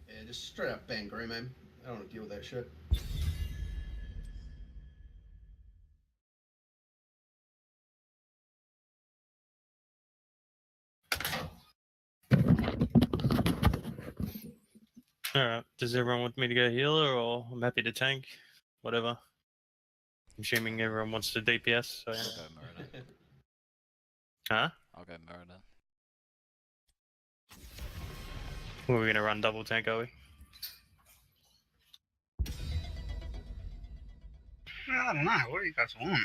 Yeah, just straight up ban Green, man. I don't want to deal with that shit. Alright, does everyone want me to go healer, or I'm happy to tank? Whatever. I'm assuming everyone wants to DPS, so yeah. I'll go Murder. Huh? I'll go Murder. We're gonna run double tank, are we? I don't know. What do you guys want?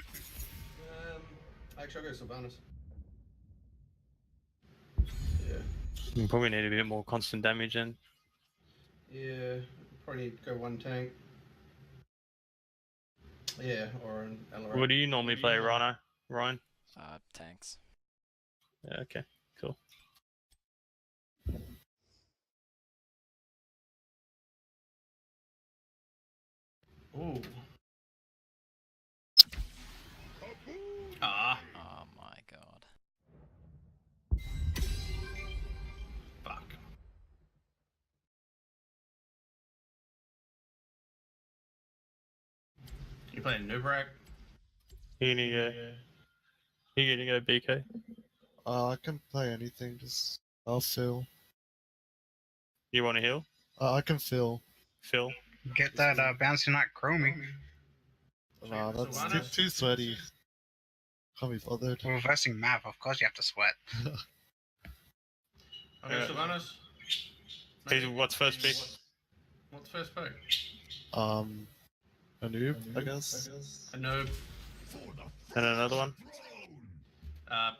Actually, I'll go Sylvanas. Yeah. We probably need a bit more constant damage then. Yeah, probably need to go one tank. Yeah, or an LR. What do you normally play, Rhino? Ryan? Tanks. Yeah, okay, cool. Ooh. Ah. Oh my god. Fuck. You playing Nubrak? You gonna go? You gonna go BK? I can play anything, just I'll fill. You want to heal? I can fill. Phil? Get that bouncy knight chromie. Nah, that's Sylvanas? too sweaty. Can't be bothered. We're versing map, of course you have to sweat. Okay, Yeah. Sylvanas. What's first pick? What's first pick? A noob, I guess. A noob. And another one?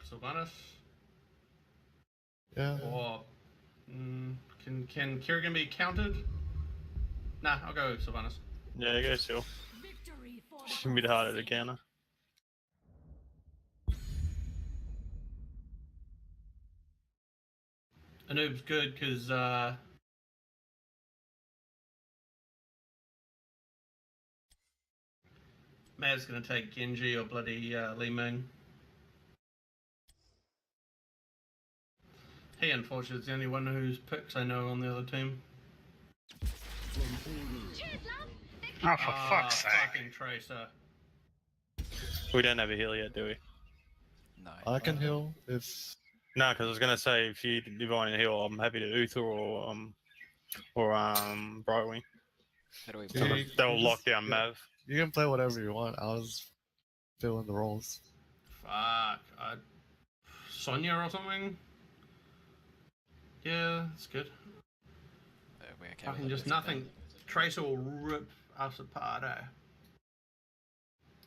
Sylvanas. Yeah. Or can Kerrigan be counted? Nah, I'll go Sylvanas. Yeah, go Sil. She's a bit harder to counter. A noob's good because Mav's gonna take Genji or bloody Li Ming. He unfortunately is the only one whose picks I know on the other team. Oh, for fuck's sake. Fucking Tracer. We don't have a heal yet, do we? No. I can heal if. No, because I was gonna say if you want to heal, I'm happy to Uther or Brightwing. How do we Yeah, play? you They'll can lock just- down yeah. Mav. You can play whatever you want. I was filling the roles. Fuck. Sonya or something? Yeah, that's good. We okay Fucking with just it? nothing. Tracer will rip us apart, eh?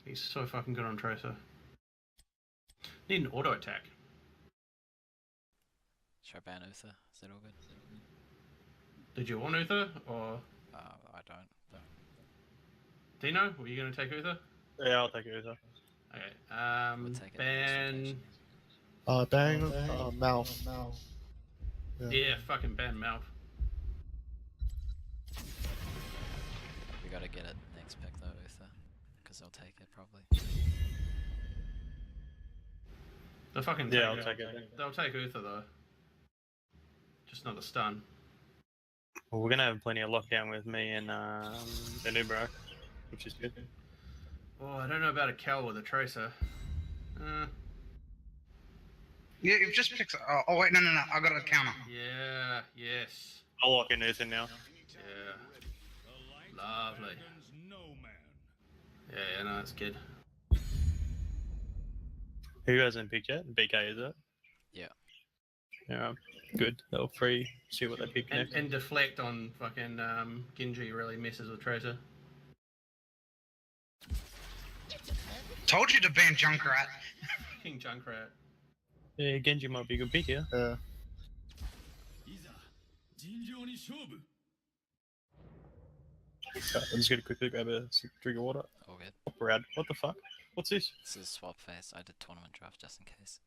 He's so fucking good on Tracer. Need an auto attack. Should I ban Uther? Is that all good? Did you want Uther or I don't. But Dino? Were you gonna take Uther? Yeah, I'll take Uther. Okay. we'll take it. Ban. Bang, mouth. Yeah, fucking ban Mouth. We gotta get it next pick though, Uther. Because they'll take it probably. They'll fucking Yeah, I'll take take it. They'll take Uther though. Just not the stun. Well, we're gonna have plenty of lockdown with me and the new bro, which is good. Oh, I don't know about a Cal with a Tracer. Yeah, it just picks. Oh wait, no. I got a counter. Yeah, yes. I'll lock in Uther now. Yeah. Lovely. Yeah, no, that's good. Who hasn't picked yet? BK, is it? Yeah. Yeah, good. They'll free. See what they pick And, next. and deflect on fucking Genji really messes with Tracer. Told you to ban Junkrat. King Junkrat. Yeah, Genji might be a good pick here. Yeah. I'm just gonna quickly grab a drink of water. All good. Brad, what the fuck? What's this? This is swap phase. I did tournament draft just in case.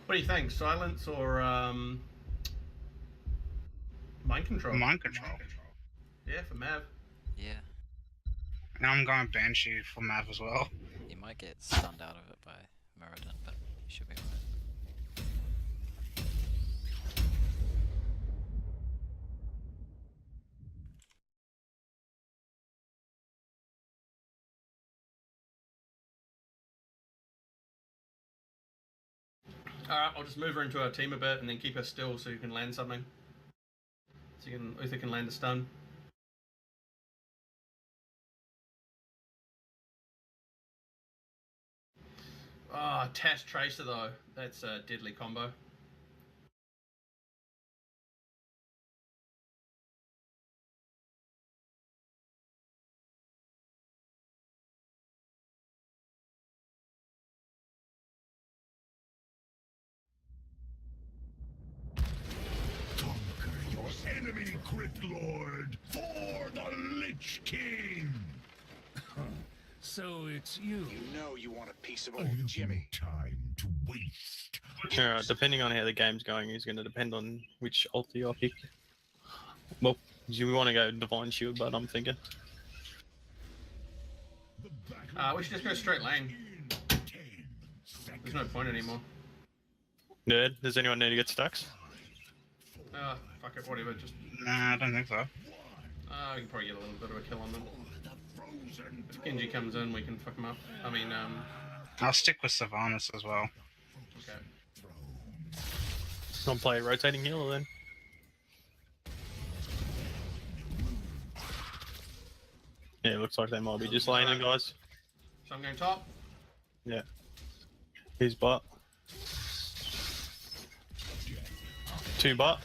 What do you think? Silence or mind control? Mind control. Yeah, for Mav. Yeah. And I'm going Banshee for Mav as well. You might get stunned out of it by Muradin, but you should be alright. Alright, I'll just move her into our team a bit and then keep her still so you can land something. So Uther can land a stun. Ah, Tash Tracer though. That's a deadly combo. Conquer your enemy, Crypt Lord, for the Lich King! So it's you. You know you want a piece of I old have Jimmy. no time to waste. Depending on how the game's going, is going to depend on which ulti I pick. Well, do we want to go Divine Shield, but I'm thinking. The battle We should just go straight lane. in 10 seconds. There's no point anymore. Yeah, does anyone need to get stacks? Fuck it, whatever, just... Nah, I don't think so. we can probably get a little bit of a kill on them. The frozen If Genji comes in, we can fuck him up. I mean, I'll stick with Sylvanas as well. okay. I'll play rotating healer then. Yeah, looks like they might be just laning, guys. So I'm going top. Yeah. He's bot. 2 bot.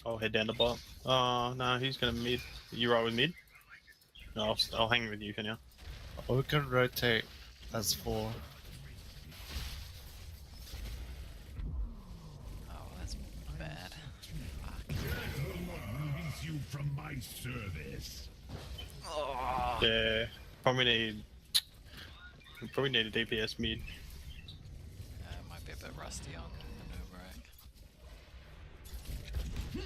I'll head down to bot. Oh, no, he's gonna mid. You right with mid? No, I'll hang with you for now. We can rotate as 4. Oh, that's bad. Fuck. release you from my service. Oh. Yeah. We probably need a DPS mid. Might be a bit rusty on maneuver.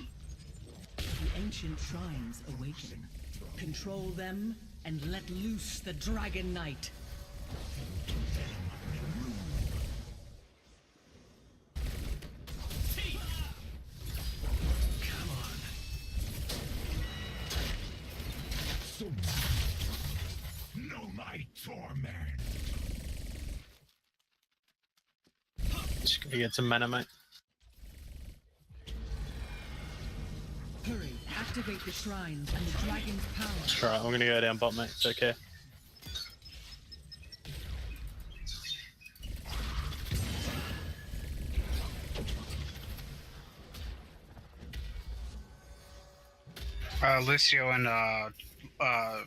The ancient shrines awaken. Control them and let loose the Dragon Knight. So know my torment. Just gonna get some mana, mate. Hurry, activate the shrines and the dragon's power. Alright, I'm gonna go down bot, mate. It's okay. Lucio and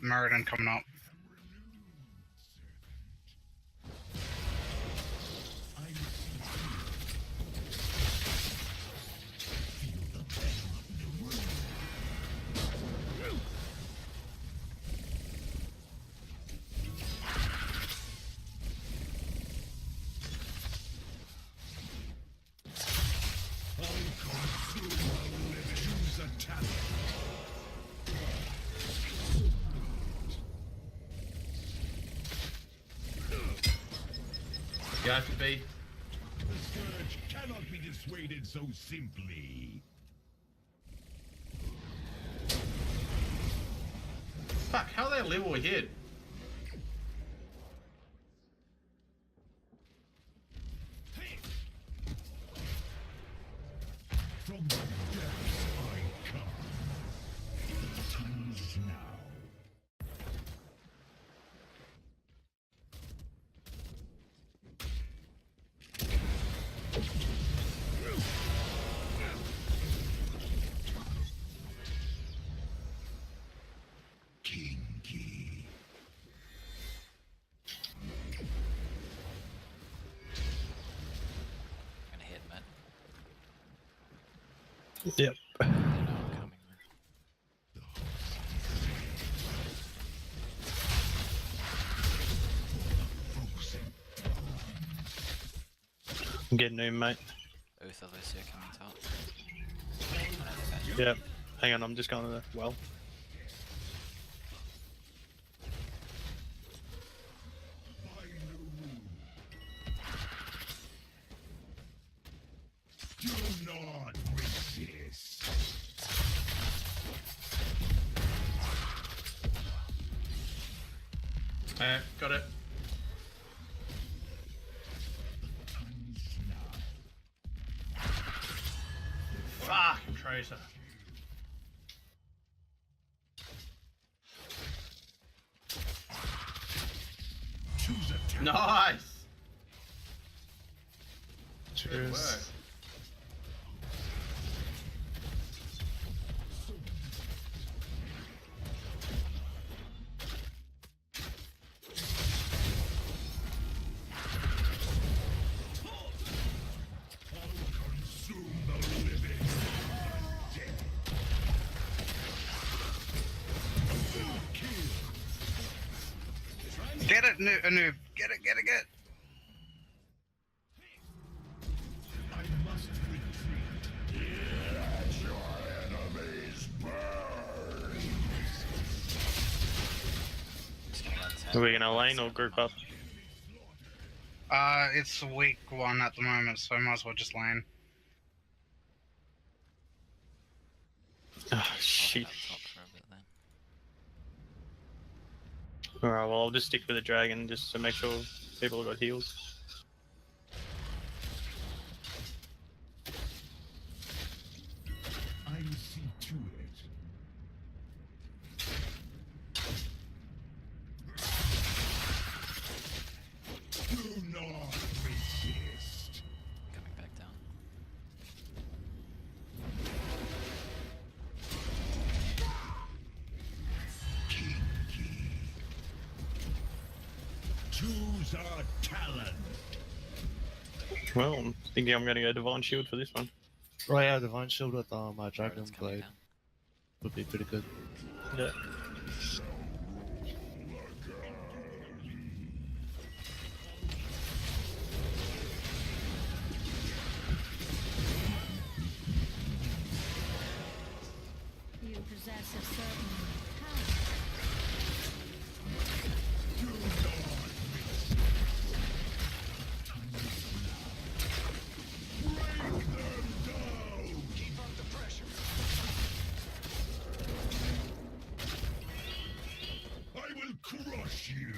Muradin coming up. Choose a talent. Go for B. The scourge cannot be dissuaded so simply. Fuck, how are they level ahead? From the depths I come. The time is now. Kinky. Gonna hit mid. Yep. They know I'm coming. I'm getting in, mate. Uther, Lucio coming top. Yep. Hang on, I'm just going to the well. Got it. Fucking Tracer. Choose attack. Nice! Good work. Cheers. Consume the living. Get it, noob. Get it, get it, get it. I must retreat. Let your enemies burn. Just gonna run 10. Are we gonna lane or group up? It's a weak one at the moment, so I might as well just lane. Ah, I'll shit. head up top for a bit then. Alright, well, I'll just stick with the dragon just to make sure people have got heals. I will see to it. Do not resist. Coming back down. Choose a talent. Well, I'm thinking I'm gonna go Divine Shield for this one. Oh yeah, Divine Shield with my Alright, Dragon it's coming Blade down. would be pretty good. Yeah. You possess a certain power. I will crush you.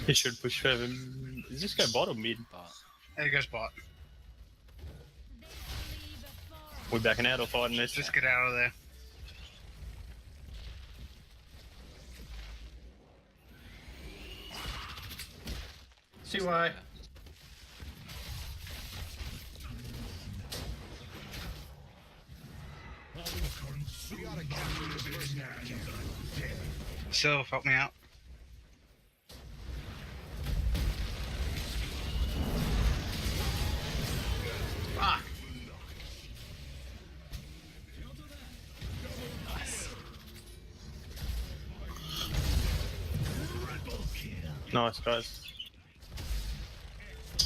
He should push further. Is this guy bot or mid? But There goes bot. We backing out or fighting this? Just get out of there. See why? I will consume the living and the dead. Sylph, help me out. Fuck! nice. Nice, guys.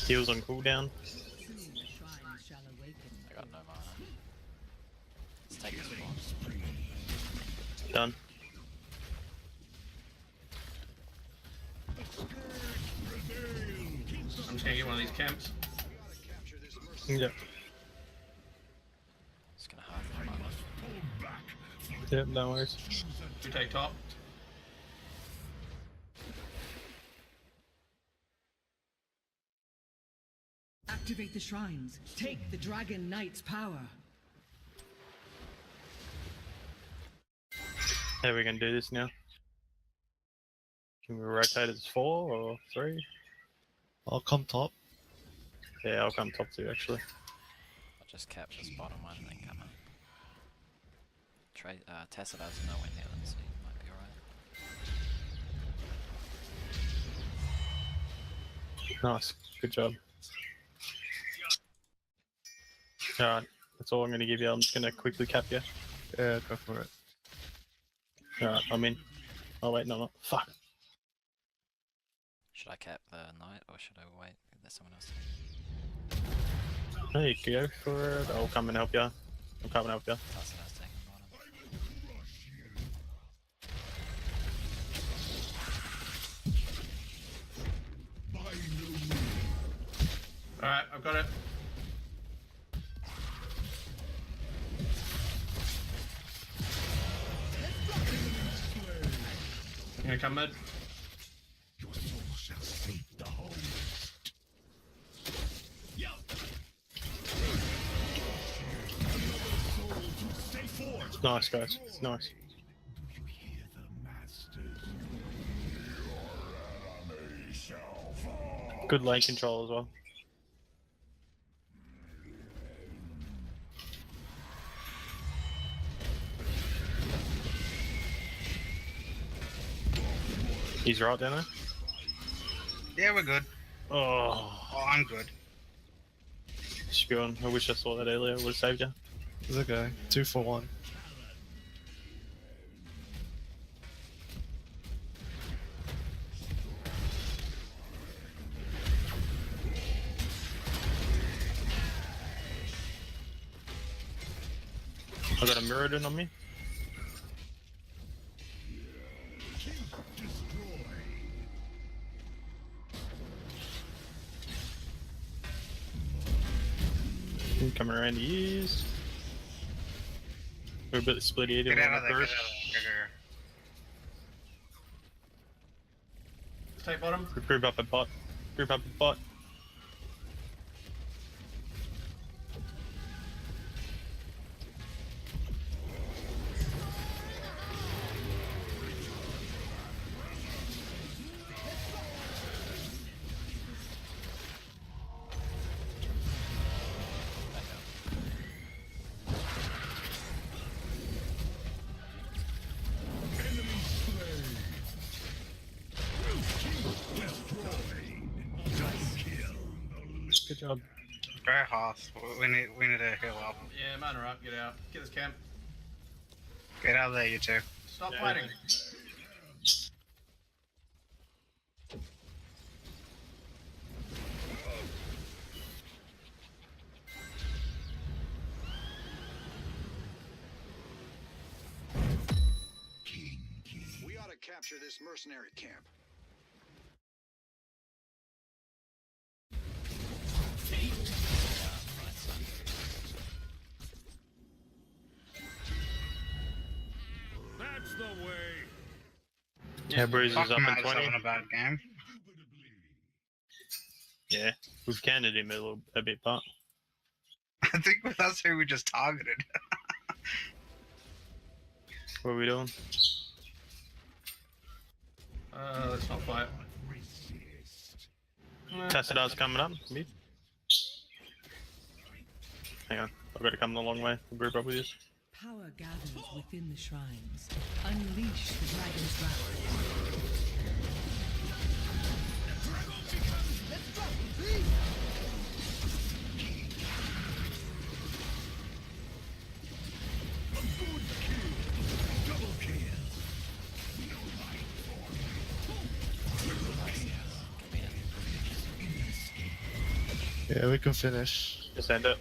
Heals on cooldown. Soon the shrine shall awaken. I got no mana. Let's take this one. Done. I'm just gonna get one of these camps. Yeah. Just gonna half my mana. Pull back. Yep, no worries. We take top. Activate the shrines. Take the Dragon Knight's power. How are we gonna do this now? Can we rotate as 4 or 3? I'll come top. Yeah, I'll come top 2 actually. I'll just capture this bottom one and then come up. Tessera's nowhere near them, so you might be alright. Nice, good job. Alright, that's all I'm gonna give you. I'm just gonna quickly cap you. Yeah, go for it. Alright, I'm in. Oh wait, no, not. Fuck. Should I cap the knight or should I wait? There's someone else. No, you can go for it. I'll come and help you. I'm coming and help you. Tessera's taking bottom. Alright, I've got it. You gonna come mid? Your soul shall save the host. Stay forth. It's nice, guys. It's nice. Do you hear the masters? Your enemy shall fall. Good lane control as well. He's right down there. Yeah, we're good. Oh, Oh, I'm good. spewing. I wish I saw that earlier. Would have saved you. It's okay. 2 for 1. I got a Mirrodin on me. Coming around the ears. We're a bit split here. Get doing out of the there. Get out of first. there. Let's take bottom. Group up a bot. Group up a bot. Good job. Very Hoth. We need to heal up. Yeah, mana up. Get out. Get this camp. Get out of there, you two. Stop Yeah. fighting. We ought to capture this mercenary camp. That's the way. Yeah, Breeze is Fuck up in Matt's 20. having a bad game. Yeah, we've counted him a bit, but I think that's who we just targeted. what are we doing? Let's not fight. Resist. Tassidar's coming up. Mid. Hang on, I've got to come the long way. We'll group up with you. Power gathers within the shrines. Unleash the dragon's wrath. Double kill. Yeah, we can finish. Just end it.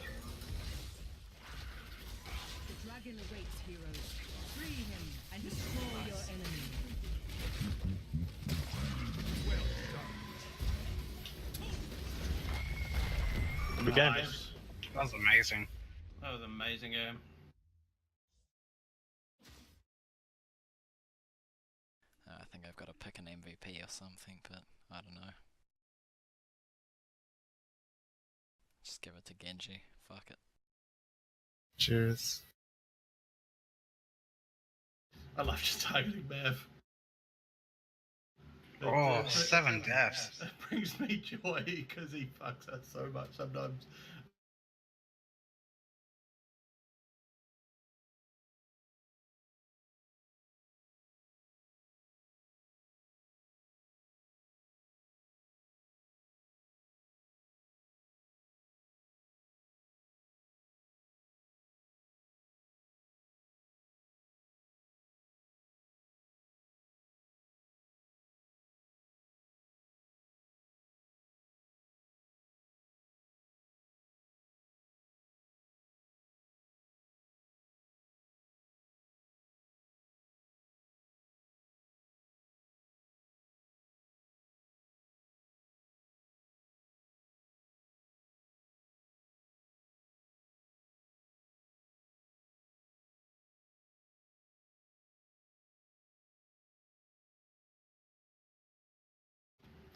The dragon awaits, heroes. Free him and destroy your enemy. Good game. Nice. That was amazing. That was an amazing game. I think I've got to pick an MVP or something, but I don't know. Just give it to Genji. Fuck it. Cheers. I love just targeting Bev. Oh, 7 deaths. That brings me joy because he fucks us so much sometimes.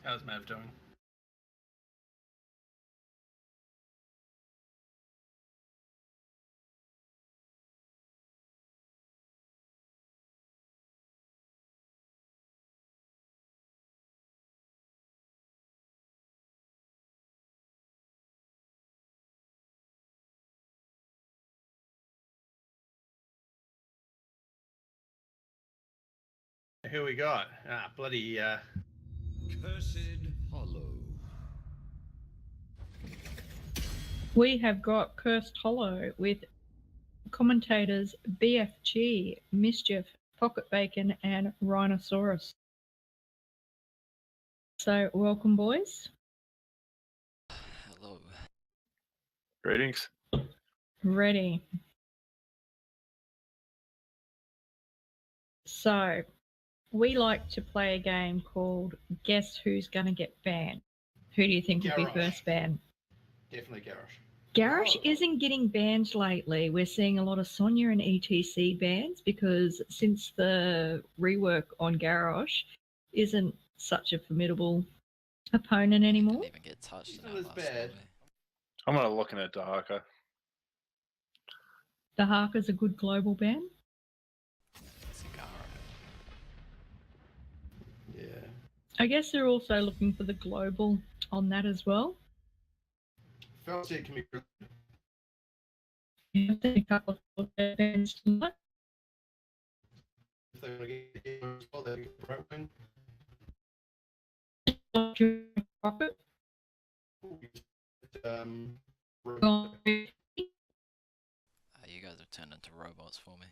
How's Mav doing? Who we got? Bloody Cursed Hollow. We have got Cursed Hollow with commentators BFG, Mischief, Pocket Bacon, and Rhinoceros. So, welcome, boys. Hello. Greetings. Ready. So, we like to play a game called Guess Who's Gonna Get Banned. Who do you think will be Garrosh. first banned? definitely Garrosh. Garrosh Oh. isn't getting banned lately. We're seeing a lot of Sonya and ETC bans because since the rework on Garrosh isn't such a formidable opponent anymore. Didn't even get touched He's in not that as last bad. lobby. I'm gonna look at Dahaka. The Harker's a good global ban. Zagara. Yeah. I guess they're also looking for the global on that as well. Felsier can be really Yeah, a couple of bans tonight. if they want to get the as well, they get right wing. Rocket. Rogue. Gone. You guys have turned into robots for me.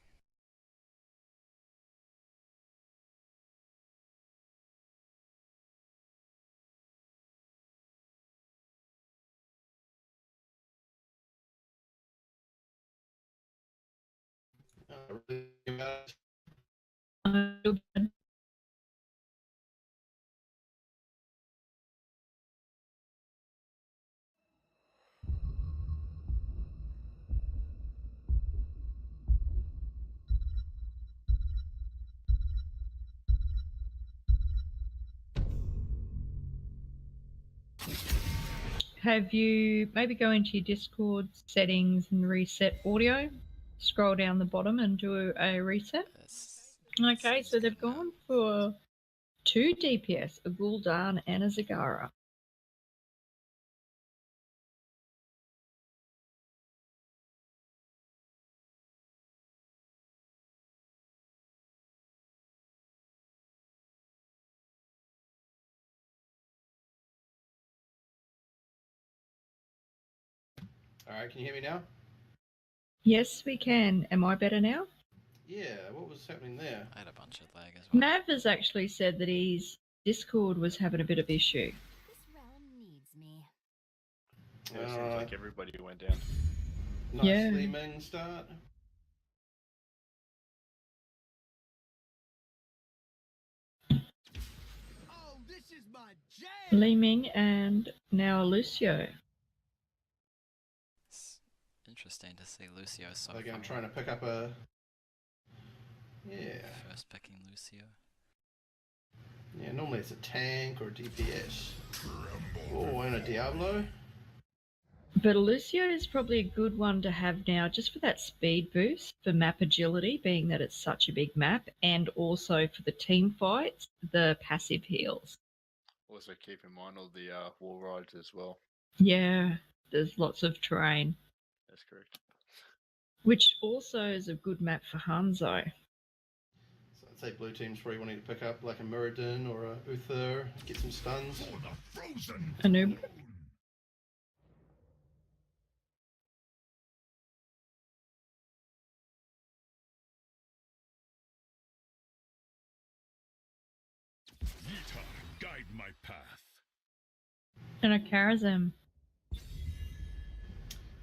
Really bad. Have you maybe go into your Discord settings and reset audio? Scroll down the bottom and do a reset. Okay, so they've gone for 2 DPS, a Gul'dan and a Zagara. Alright, can you hear me now? Yes, we can. Am I better now? Yeah, what was happening there? I had a bunch of lag as well. Mav has actually said that his Discord was having a bit of issue. This realm needs me. Yeah, it seems like everybody went down. Nicely Yeah. Ming start. Oh, this is my jam! Li Ming and now Lucio. It's interesting to see Lucio so Again, I'm far. trying to pick up a. Yeah. First picking Lucio. Yeah, normally it's a tank or DPS. Oh, and a Diablo. But Lucio is probably a good one to have now just for that speed boost, for map agility, being that it's such a big map, and also for the team fights, the passive heals. Also keep in mind all the wall rides as well. Yeah, there's lots of terrain, That's correct. which also is a good map for Hanzo. So I'd say blue team's probably wanting to pick up like a Muradin or a Uther, get some stuns. For the frozen Anub. throne. Yita, guide my path. And a Karazhan.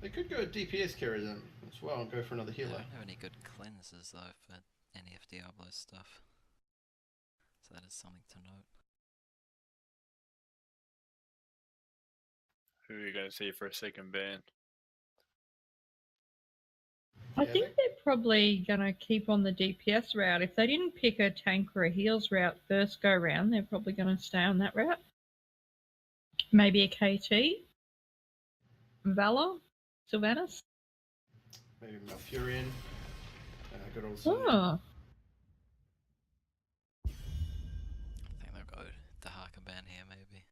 They could go DPS Karazhan as well and go for another I healer. don't have any good cleansers though for any of Diablo's stuff. So that is something to note. Who are you going to see for a second ban? I Yeah, think they're probably going to keep on the DPS route. If they didn't pick a tank or a heals route first go round, they're probably going to stay on that route. Maybe a KT? Valor? Sylvanas? Maybe Malfurion. Good old son. Oh, I think they'll go the Harkaban here, maybe.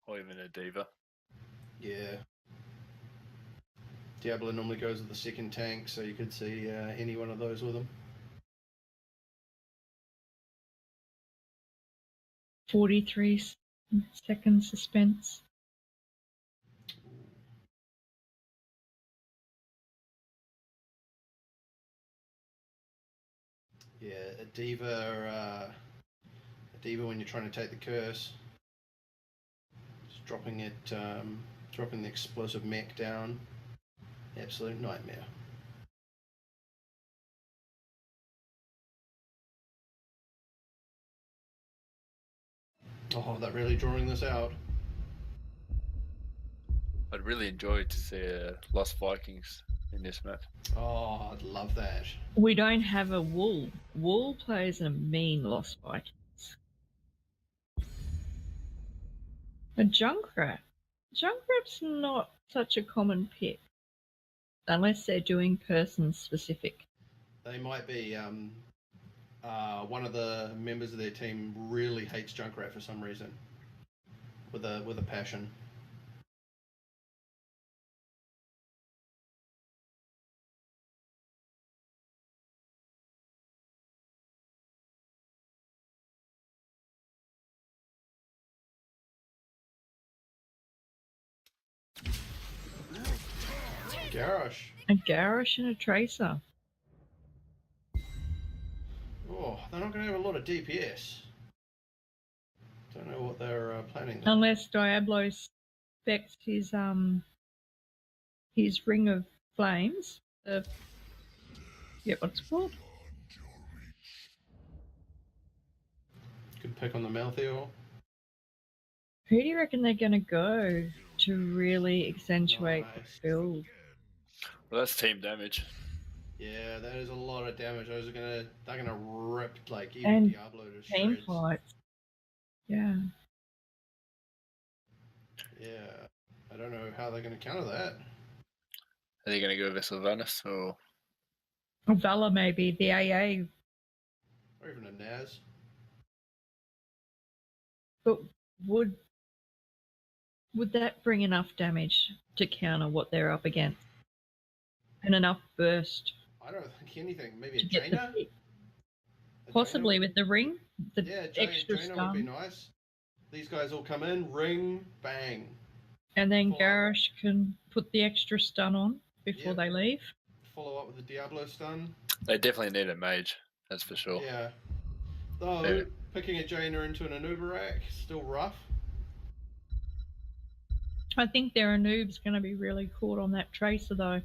Or even a Diva. Yeah. Diablo normally goes with the second tank, so you could see any one of those with him. 43 second suspense. Yeah, a diva when you're trying to take the curse, just dropping it, dropping the explosive mech down, absolute nightmare. Oh, they're really drawing this out. I'd really enjoy to see Lost Vikings in this map. Oh, I'd love that. We don't have a Wool. Wool plays a mean Lost Vikings. A Junkrat. Junkrat's not such a common pick. Unless they're doing person specific. They might be, one of the members of their team really hates Junkrat for some reason. With a passion. Garrosh. A Garrosh and a Tracer. Oh, they're not going to have a lot of DPS. Don't know what they're planning. Unless Diablo specs his Ring of Flames. What's it called? Good pick on the Malthael. Who do you reckon they're going to go to really accentuate the build? Well, that's team damage. Yeah, that is a lot of damage. They're gonna rip like even And Diablo to team shreds. fights. Yeah. Yeah, I don't know how they're gonna counter that. Are they going to go with Sylvanas or? Or Valor maybe, the AA. Or even a Naz. But would that bring enough damage to counter what they're up against? And enough burst? I don't think anything. Maybe a to get Jaina? the possibly Jaina with the ring? The yeah, extra Jaina stun. would be nice. These guys all come in, ring, bang. And then Follow up. Garrosh can put the extra stun on before Yep. they leave. Follow up with the Diablo stun. They definitely need a mage, that's for sure. Yeah. Though, Yeah. picking a Jaina into an Anubarak, still rough. I think their Anoob's going to be really caught on that Tracer though.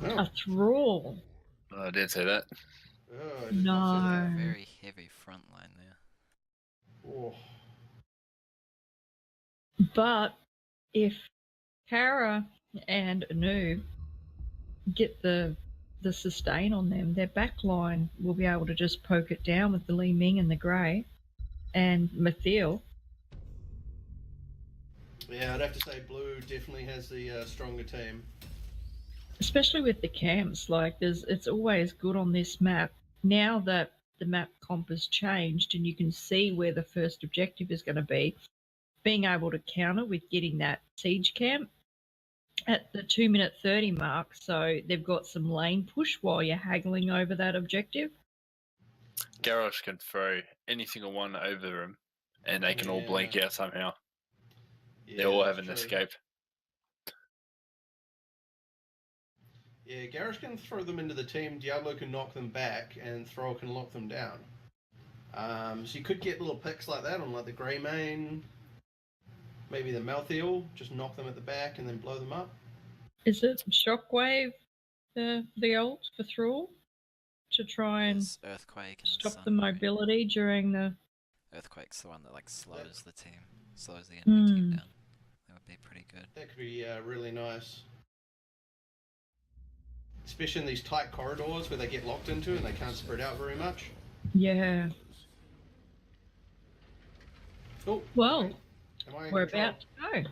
Oh. A Thrall. Oh, I didn't say that. Oh, I did not see that. No. Very heavy front line there. Oh. But if Kara and Anub get the sustain on them, their back line will be able to just poke it down with the Li Ming and the Grey and Mathiel. Yeah, I'd have to say Blue definitely has the stronger team. Especially with the camps, like it's always good on this map. Now that the map comp has changed and you can see where the first objective is going to be, being able to counter with getting that siege camp at the 2-minute 30 mark, so they've got some lane push while you're haggling over that objective. Garrosh can throw any single one over them, and they can all blink out somehow. Yeah, They all that's have an true. escape. Yeah, Garrosh can throw them into the team, Diablo can knock them back, and Thrall can lock them down. So you could get little picks like that on like the Greymane, maybe the Malthael, just knock them at the back and then blow them up. Is it Shockwave, the ult for Thrall, to try and There's Earthquake and stop the Sunray. mobility during the... Earthquake's the one that like slows the team, slows the enemy team down. That would be pretty good. That could be really nice. Especially in these tight corridors where they get locked into and they can't spread out very much. Yeah. Oh, Well, am I in we're control? about to go.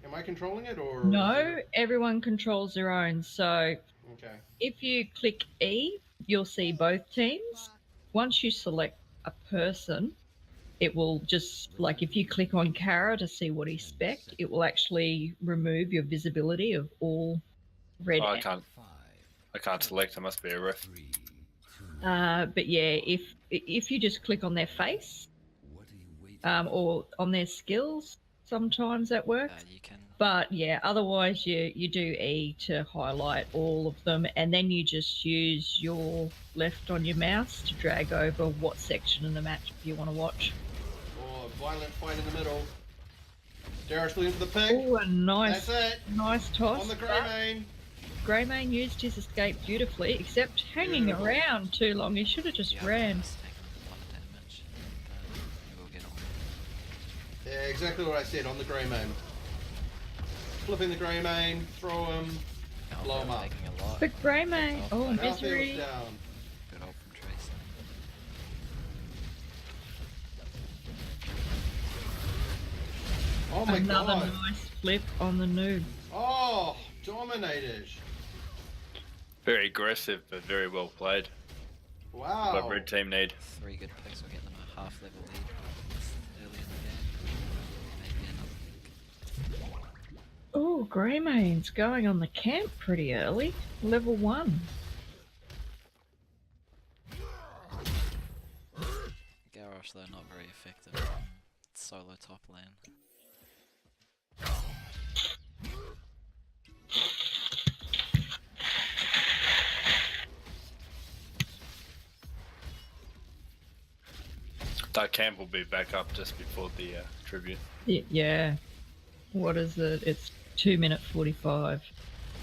Am I controlling it or? No, everyone controls their own. So Okay. if you click E, you'll see both teams. Once you select a person, it will just, like if you click on Kara to see what he's spec'd, it will actually remove your visibility of all red. Oh, I can't select. I must be a ref. But yeah, if you just click on their face, or on their skills, sometimes that works. You can. But yeah, otherwise you do E to highlight all of them, and then you just use your left on your mouse to drag over what section of the match you want to watch. Oh, violent fight in the middle. Darius looking for the pick. Oh, a nice, That's it. nice toss. On the Greymane. Greymane used his escape beautifully, except hanging Beautiful. around too long. He should have just ran. Taken a lot of damage, but he will get on. Yeah, exactly what I said, on the Greymane. Flipping the Greymane, throw him, blow him up. Taking a lot. But Greymane, oh, Malfield's misery. down. Good ult from Tracer. Oh my Another god. nice flip on the noob. Oh, dominated. Very aggressive, but very well played. Wow. What red team need? 3 good picks will get them a half level lead early in the game. Maybe another pick. Oh, Greymane's going on the camp pretty early. Level 1. Garrosh, though, not very effective on solo top lane. That camp will be back up just before the tribute. Yeah. What is it? It's 2 minute 45.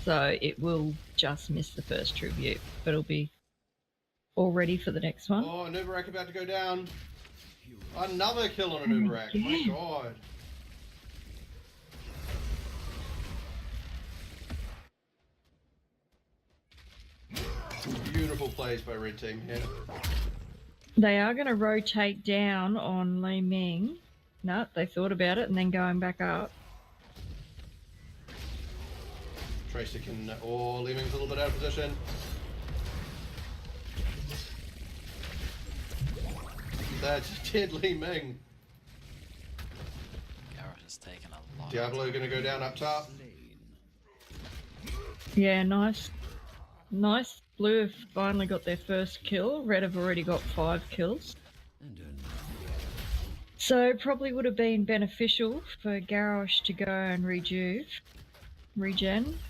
So it will just miss the first tribute, but it'll be all ready for the next one. Oh, an Uberak about to go down. Another kill on an Uberak. My god. Beautiful plays by red team here. They are going to rotate down on Li Ming. No, they thought about it and then going back up. Tracer can. Oh, Li Ming's a little bit out of position. That's dead Li Ming. Garrosh has taken a lot. Diablo gonna go down up top. Yeah, nice. Nice. Blue have finally got their first kill. Red have already got 5 kills. So probably would have been beneficial for Garrosh to go and regen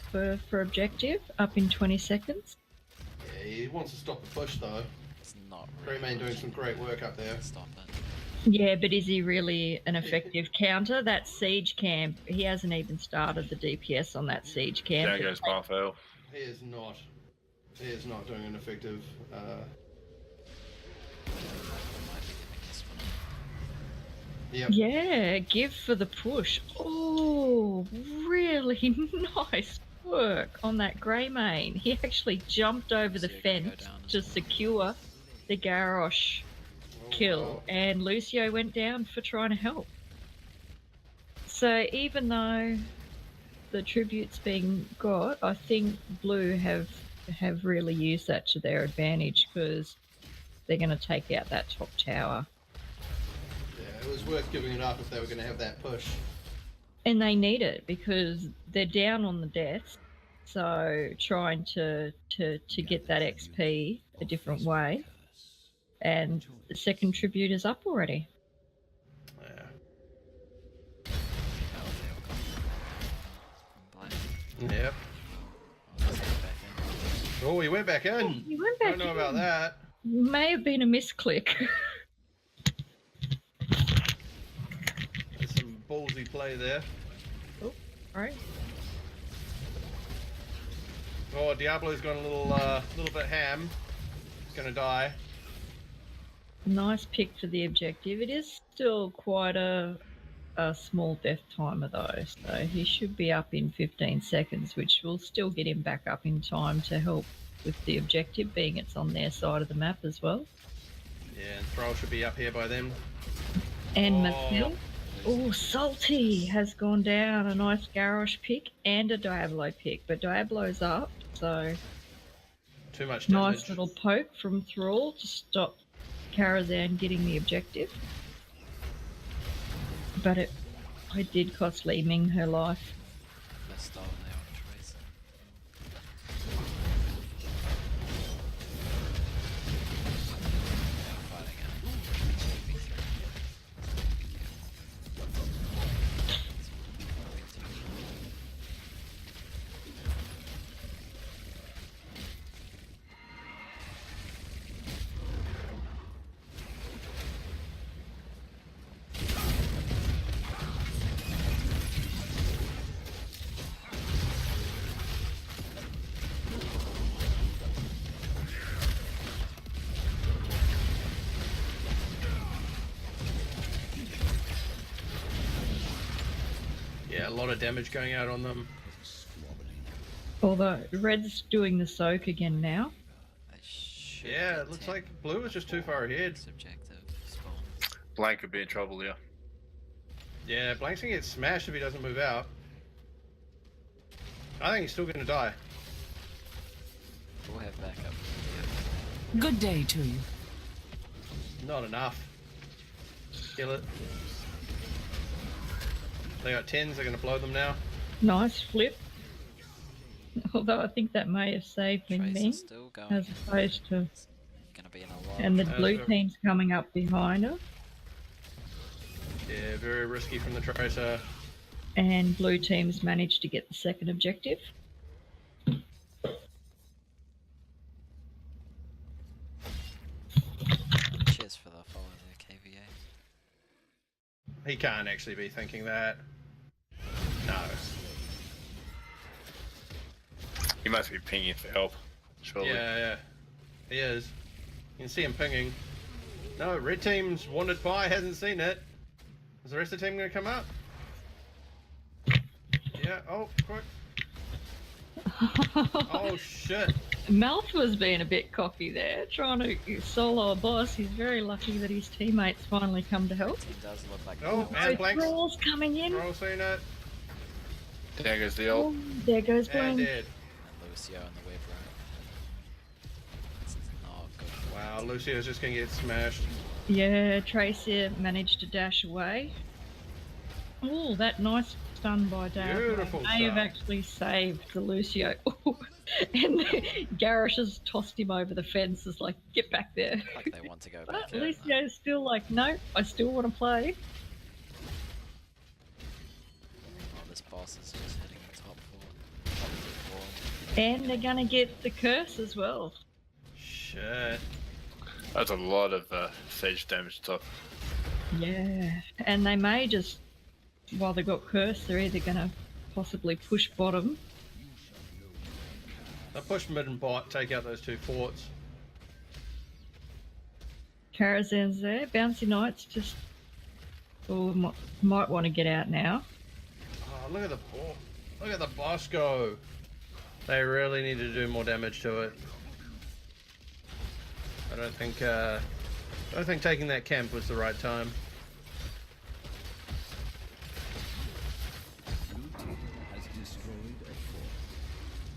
for objective up in 20 seconds. Yeah, he wants to stop the push though. It's not really Greymane doing some great work up there. Stop it. Yeah, but is he really an effective counter? That siege camp, he hasn't even started the DPS on that siege camp. There goes Barfail. He is not. He is not doing an effective. Yep. Yeah, give for the push. Oh, really nice work on that Greymane. He actually jumped over the fence to secure the Garrosh kill, and Lucio went down for trying to help. So even though the tribute's being got, I think Blue have really used that to their advantage because they're going to take out that top tower. Yeah, it was worth giving it up if they were going to have that push. And they need it because they're down on the deaths, so trying to get that XP a different way. And the second tribute is up already. Yeah. Yep. Oh, he went back in. He went back I don't know about that. May have been a misclick. There's some ballsy play there. Oh, alright. Oh, Diablo's gone a little bit ham. He's gonna die. Nice pick for the objective. It is still quite a small death timer though, so he should be up in 15 seconds, which will still get him back up in time to help with the objective being it's on their side of the map as well. Yeah, and Thrall should be up here by then. And Oh. Mathil. Oh, Salty has gone down. A nice Garrosh pick and a Diablo pick, but Diablo's up, so Too much damage. nice little poke from Thrall to stop Karazhan getting the objective. But it did cost Li Ming her life. Best start there on Tracer. Fighting out. Yeah, a lot of damage going out on them. Although Red's doing the soak again now. Yeah, it looks like Blue is just too far ahead. Subjective spawn. Blank could be in trouble here. Yeah, Blank's gonna get smashed if he doesn't move out. I think he's still gonna die. We'll have backup. Good day to you. Not enough. Kill it. They got 10s, they're gonna blow them now. Nice flip. Although I think that may have saved Ming Ming Still going. as opposed to. Gonna be in a lot. And the blue team's coming up behind her. Yeah, very risky from the Tracer. And blue team's managed to get the second objective. Cheers for the follow there, KVA. He can't actually be thinking that. No. He must be pinging for help, surely. Yeah. He is. You can see him pinging. No, red team's wanted by, hasn't seen it. Is the rest of the team gonna come up? Yeah, oh, quick. Oh, shit. Mouth was being a bit cocky there, trying to solo a boss. He's very lucky that his teammates finally come to help. Team does look like Oh, and Blank's Thrall's coming in. Thrall seen it. There goes the ult. Oh, there goes And Blank. dead. and Lucio in the web right. This is not good. Wow, Lucio's just gonna get smashed. Yeah, Tracer managed to dash away. Oh, that nice stun by Dad. Beautiful May have stun. actually saved the Lucio. And Garrosh has tossed him over the fence. It's like, get back there. Like they want to go back But out, though. Lucio's still like, no, I still want to play. Oh, this boss is just hitting the top four. And they're gonna get the curse as well. Shit. That's a lot of Sage damage top. Yeah, and they may just, while they got cursed, they're either gonna possibly push bottom. They'll push mid and bot, take out those two forts. Karazhan's there. Bouncy Knights just, might want to get out now. Oh, look at the boss go. They really need to do more damage to it. I don't think taking that camp was the right time.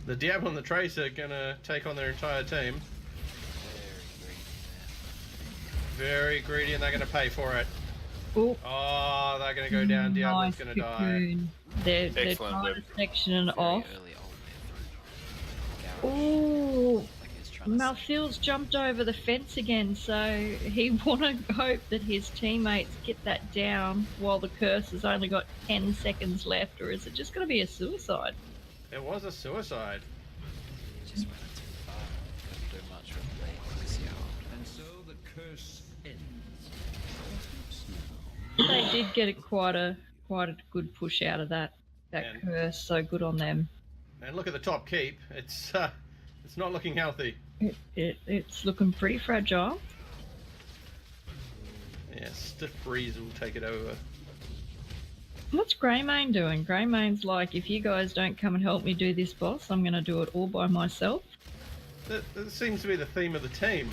The Diablo and the Tracer are gonna take on their entire team. Very greedy, and they're gonna pay for it. Ooh. Oh, they're gonna go down. Diablo's Nice gonna die. cocoon. They're Excellent trying whip. to section it off. Early ult there. Ooh. Like he's trying to Malthil's jumped over the fence again, so he want to hope that his teammates get that down while the curse has only got 10 seconds left, or is it just going to be a suicide? It was a suicide. just went too far. Couldn't do much with the Lucio. And so the curse ends. They did get quite a good push out of that And- curse, so good on them. And look at the top keep. It's not looking healthy. It's looking pretty fragile. Yeah, stiff breeze will take it over. What's Greymane doing? Greymane's like, if you guys don't come and help me do this boss, I'm going to do it all by myself. That seems to be the theme of the team.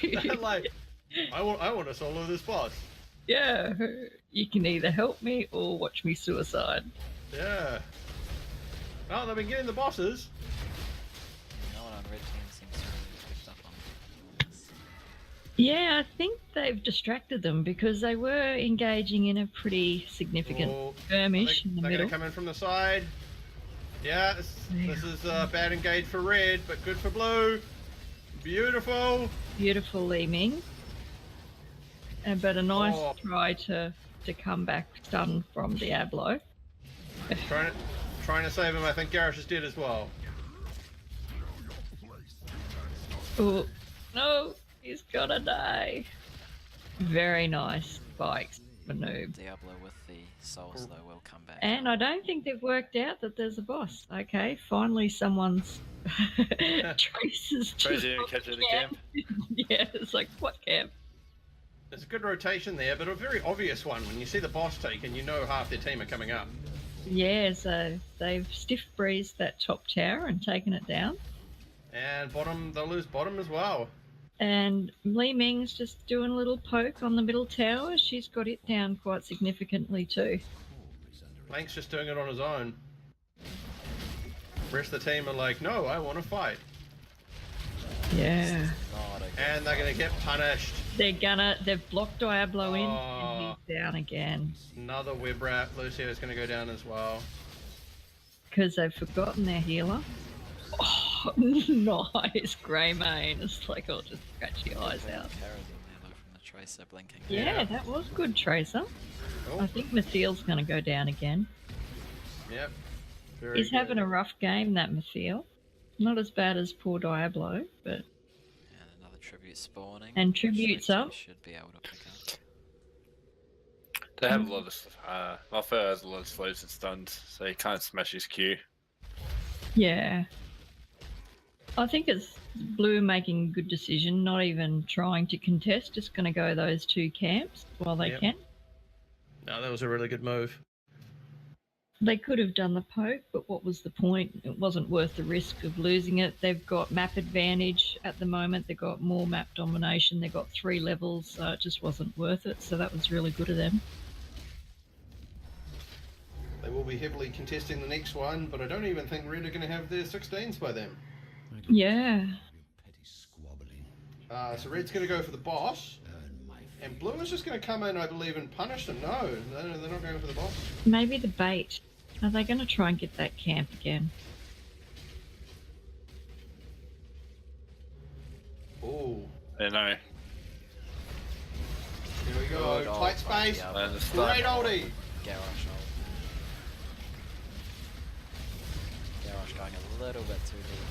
They're like, I want to solo this boss. Yeah, you can either help me or watch me suicide. Yeah. Oh, they've been getting the bosses. No one on red team seems to have picked up on this. Yeah, I think they've distracted them because they were engaging in a pretty significant skirmish in the They're middle. going to come in from the side. Yeah, this is bad engage for red, but good for blue. Beautiful. Beautiful Li Ming. But a nice try to come back stunned from Diablo. Trying to save him. I think Garrosh is dead as well. Oh, no, he's gonna die. Very nice spikes for Noob. Diablo with the souls though will come back. And I don't think they've worked out that there's a boss. Okay, finally someone's traces. Tracy didn't catch it at the camp. Yeah, it's like, what camp? There's a good rotation there, but a very obvious one. When you see the boss taken, you know half their team are coming up. Yeah, so they've stiff breezed that top tower and taken it down. And bottom, they'll lose bottom as well. And Li Ming's just doing a little poke on the middle tower. She's got it down quite significantly too. Blank's just doing it on his own. The rest of the team are like, no, I want to fight. Yeah. And they're going to get punished. They've blocked Diablo in and he's down again. Another web wrap. Lucio's going to go down as well. Because they've forgotten their healer. Oh, nice. Grey Mane. It's like, I'll just scratch your eyes out. From the Tracer blinking. Yeah, that was good, Tracer. Oh. I think Mathiel's going to go down again. Yep. He's having a rough game, that Mathiel. Not as bad as poor Diablo, but... And another tribute spawning. And tributes up. Should be able to pick up. They have a lot of... Malphite has a lot of slows and stuns, so he can't smash his Q. Yeah. I think it's Blue making a good decision, not even trying to contest, just going to go those two camps while they can. No, that was a really good move. They could have done the poke, but what was the point? It wasn't worth the risk of losing it. They've got map advantage at the moment. They've got more map domination. They've got 3 levels, so it just wasn't worth it. So that was really good of them. They will be heavily contesting the next one, but I don't even think Red are going to have their 16s by then. Yeah. So Red's going to go for the boss, and Blue is just going to come in, I believe, and punish them. No, they're not going for the boss. Maybe the bait. Are they going to try and get that camp again? Oh. I don't know. Here we go. Tight space. Great oldie. Garrosh ult. Garrosh going a little bit too deep.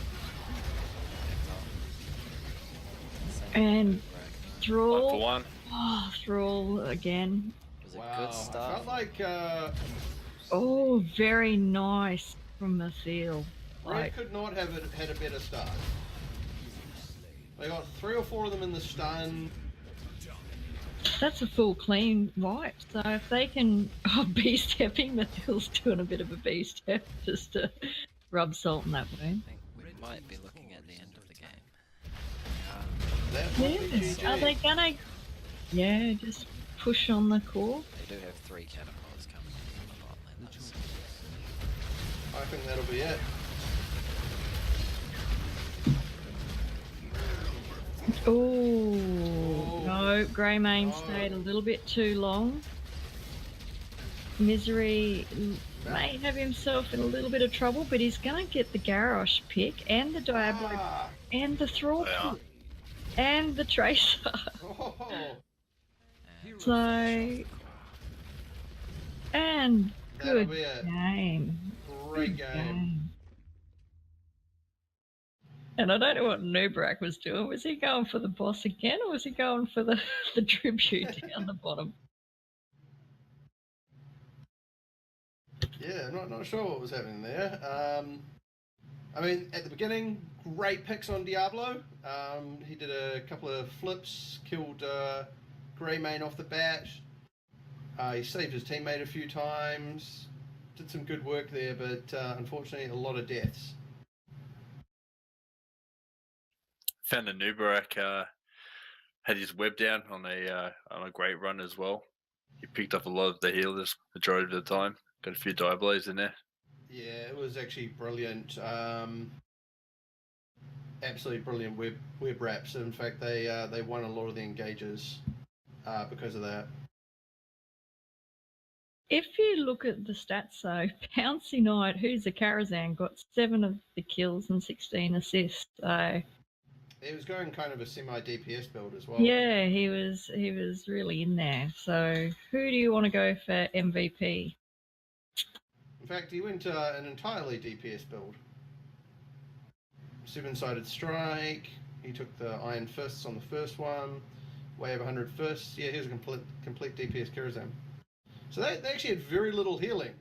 And Thrall. 1 for 1. Oh, Thrall again. Was a good start. I felt like oh, very nice from Mathiel. Red could not have had a better start. They got 3 or 4 of them in the stun. That's a full clean wipe. So if they can B-stepping, Mathiel's doing a bit of a B-step just to rub salt in that wound. I think we might be looking at the end of the game. Yes. Are they gonna? Yeah, just push on the core. They do have 3 catapults coming in from the bot lane. That's... I think that'll be it. Oh no, Grey Mane stayed a little bit too long. Misery may have himself in a little bit of trouble, but he's going to get the Garrosh pick and the Diablo and the Thrall pick and the Tracer. So, and good game. Great game. And I don't know what Nubrak was doing. Was he going for the boss again, or was he going for the tribute down the bottom? Yeah, not sure what was happening there. I mean, at the beginning, great picks on Diablo. He did a couple of flips, killed Grey Mane off the bat. He saved his teammate a few times. Did some good work there, but unfortunately, a lot of deaths. Found the Nubarak had his web down on a great run as well. He picked up a lot of the healers majority of the time. Got a few die blows in there. Yeah, it was actually brilliant. Absolutely brilliant web wraps. In fact, they won a lot of the engages because of that. If you look at the stats though, Pouncy Knight, who's a Karazhan, got 7 of the kills and 16 assists. So He was going kind of a semi-DPS build as well. yeah, he was really in there. So who do you want to go for MVP? In fact, he went an entirely DPS build. 7-sided strike. He took the Iron Fists on the first one. Way over 100 fists. Yeah, he was a complete DPS Karazhan. So they actually had very little healing.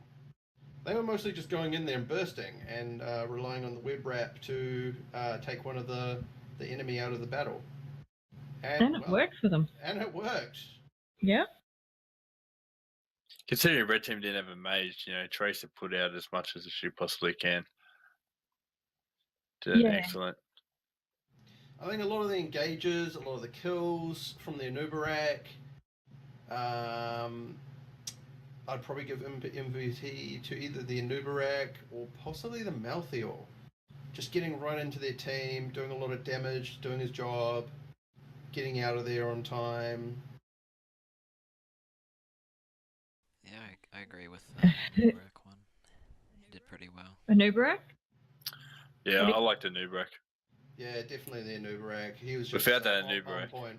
They were mostly just going in there and bursting and relying on the web wrap to take one of the enemy out of the battle. And it worked for them. And it worked. Yeah. Considering Red Team didn't have a mage, Tracer put out as much as she possibly can. Did excellent. I think a lot of the engages, a lot of the kills from the Anubarak, I'd probably give MVP to either the Anubarak or possibly the Malthael. Just getting right into their team, doing a lot of damage, doing his job, getting out of there on time. Yeah, I agree with the Anubarak one. He did pretty well. Anubarak? Yeah, I liked Anubarak. Yeah, definitely the Anubarak. He was just without that on Anubarak, point.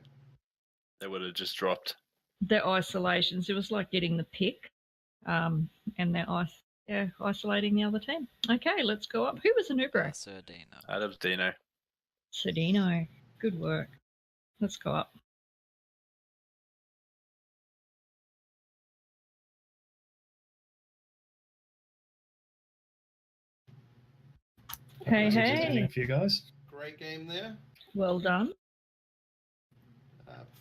They would have just dropped. Their isolations, it was like getting the pick, and they're isolating the other team. Okay, let's go up. Who was Anubarak? Sir Dino. That was Dino. Sir Dino. Good work. Let's go up. Hey. For you guys. Great game there. Well done.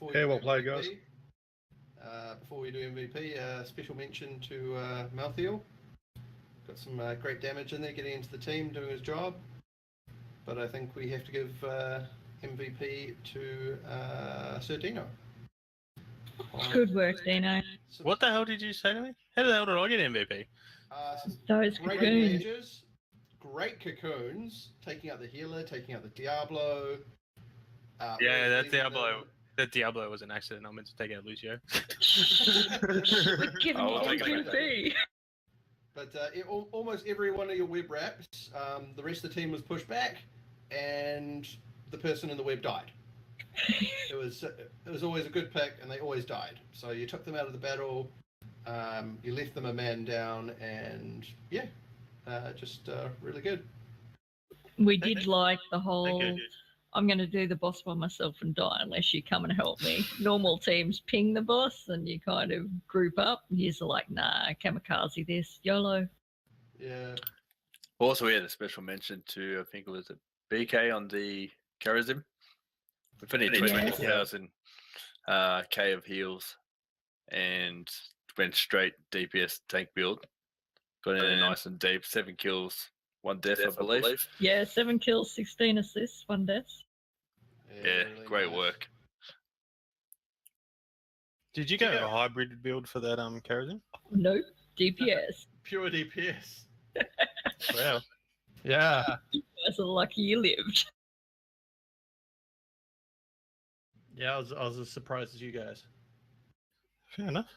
Well played, guys. Before we do MVP, special mention to Malthael. Got some great damage in there, getting into the team, doing his job. But I think we have to give MVP to Sir Dino. Good work, Dino. What the hell did you say to me? How the hell did I get MVP? Those great cocoons. engages, great cocoons, taking out the healer, taking out the Diablo. Yeah, that Diablo. That Diablo was an accident. I meant to take out Lucio. We're giving you MVP. But almost every one of your web wraps, the rest of the team was pushed back, and the person in the web died. It was always a good pick, and they always died. So you took them out of the battle, you left them a man down, and yeah, just really good. We did like the whole, I'm going to do the boss by myself and die unless you come and help me. Normal teams ping the boss and you kind of group up. You're like, nah, kamikaze this, YOLO. Yeah. Also, we had a special mention to, I think it was a BK on the Karazhan. We finished 24,000 K of heals and went straight DPS tank build. Got in nice and deep, 7 kills. 1 death, I believe. Yeah, 7 kills, 16 assists, 1 death. Yeah, really great work. Did you go a hybrid build for that Karazhan? Nope, DPS. Pure DPS. Wow. Yeah. You guys are lucky you lived. Yeah, I was as surprised as you guys. Fair enough.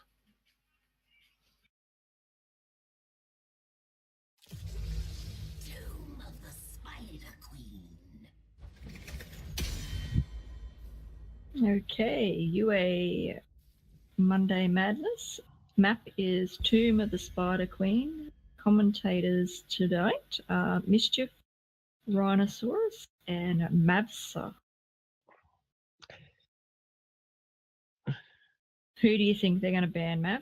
Okay, UA Monday Madness. Map is Tomb of the Spider Queen. Commentators to date are Mischief, Rhinosaurus, and Mavsa. Who do you think they're going to ban, Mav?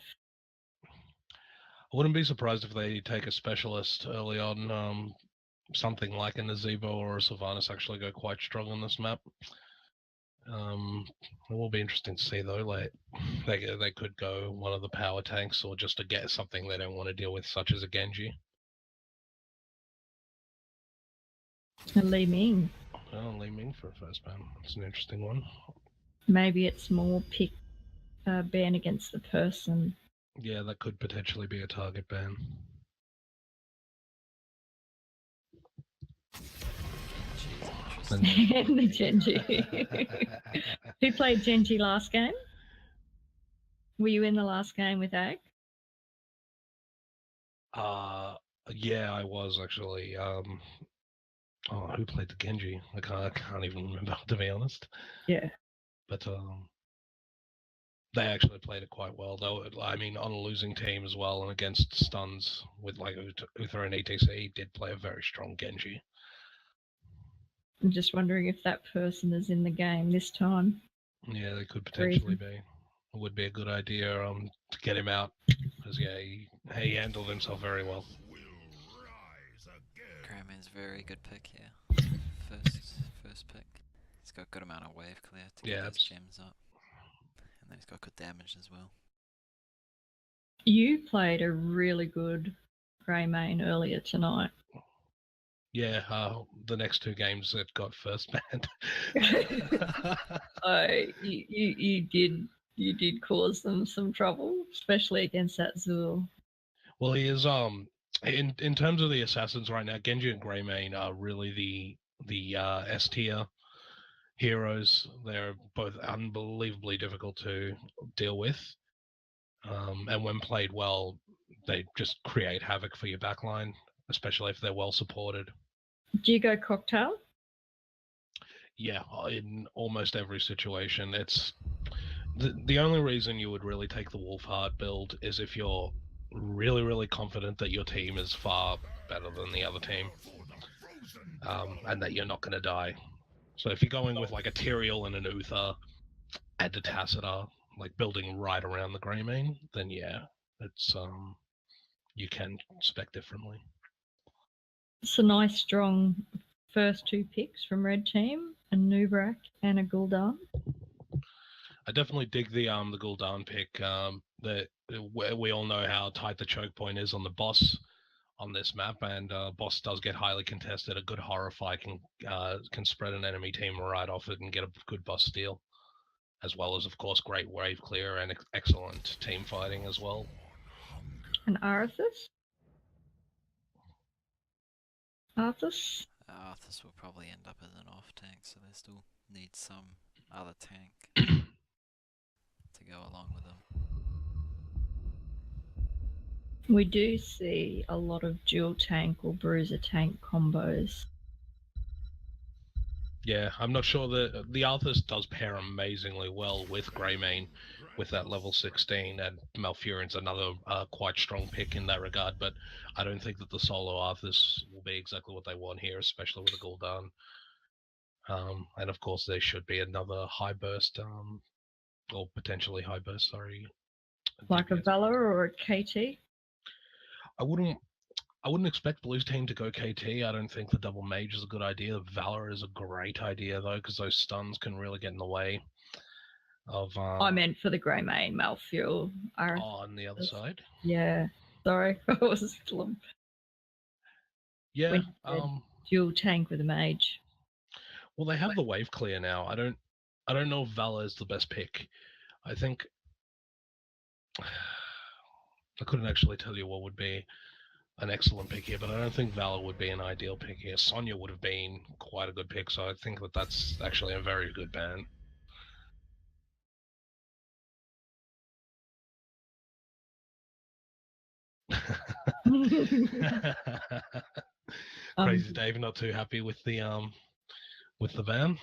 I wouldn't be surprised if they take a specialist early on. Something like a Nazebo or a Sylvanas actually go quite strong on this map. It will be interesting to see though. Like they could go one of the power tanks or just to get something they don't want to deal with, such as a Genji. Li Ming. Oh, Li Ming for a first ban. That's an interesting one. Maybe it's more pick ban against the person. Yeah, that could potentially be a target ban. And the Genji. Who played Genji last game? Were you in the last game with Ag? Yeah, I was actually. Who played the Genji? I can't even remember, to be honest. Yeah. But they actually played it quite well, though. I mean, on a losing team as well, and against stuns with like Uther and ETC, did play a very strong Genji. I'm just wondering if that person is in the game this time. Yeah, they could potentially be. It would be a good idea to get him out, because yeah, he handled himself very well. Greyman's very good pick here. First pick. He's got a good amount of wave clear to get his gems up. And then he's got good damage as well. You played a really good Greymane earlier tonight. Yeah, the next two games that got first banned. You did cause them some trouble, especially against that Zul. Well, he is in terms of the assassins right now, Genji and Greymane are really the S tier heroes. They're both unbelievably difficult to deal with, and when played well, they just create havoc for your backline, especially if they're well supported. Do you go cocktail? Yeah, in almost every situation. It's the only reason you would really take the Wolfheart build is if you're really, really confident that your team is far better than the other team, and that you're not going to die. So if you're going with like a Tyrael and an Uther and a Tacita, like building right around the Greymane, then yeah, it's you can spec differently. It's a nice, strong first two picks from Red Team, a Nubrak and a Gul'dan. I definitely dig the Gul'dan pick. That we all know how tight the choke point is on the boss on this map, and boss does get highly contested. A good Horrify can spread an enemy team right off it and get a good boss steal, as well as of course great wave clear and excellent team fighting as well. And Arthas? Arthas will probably end up as an off tank, so they still need some other tank to go along with them. We do see a lot of dual tank or bruiser tank combos. Yeah, I'm not sure that the Arthas does pair amazingly well with Greymane with that level 16, and Malfurion's another quite strong pick in that regard, but I don't think that the solo Arthas will be exactly what they want here, especially with a Gul'dan. And of course there should be another high burst, or potentially high burst, sorry. Like a Valor or a KT? I wouldn't expect Blue's team to go KT. I don't think the double mage is a good idea. Valor is a great idea though, because those stuns can really get in the way of. I meant for the Greymane, Malfure. On the other side. Yeah, sorry, I was glum. Yeah. Dual tank with a mage. Well, they have the wave clear now. I don't know if Valor is the best pick. I think I couldn't actually tell you what would be an excellent pick here, but I don't think Valor would be an ideal pick here. Sonya would have been quite a good pick, so I think that that's actually a very good ban. Crazy Dave not too happy with the ban.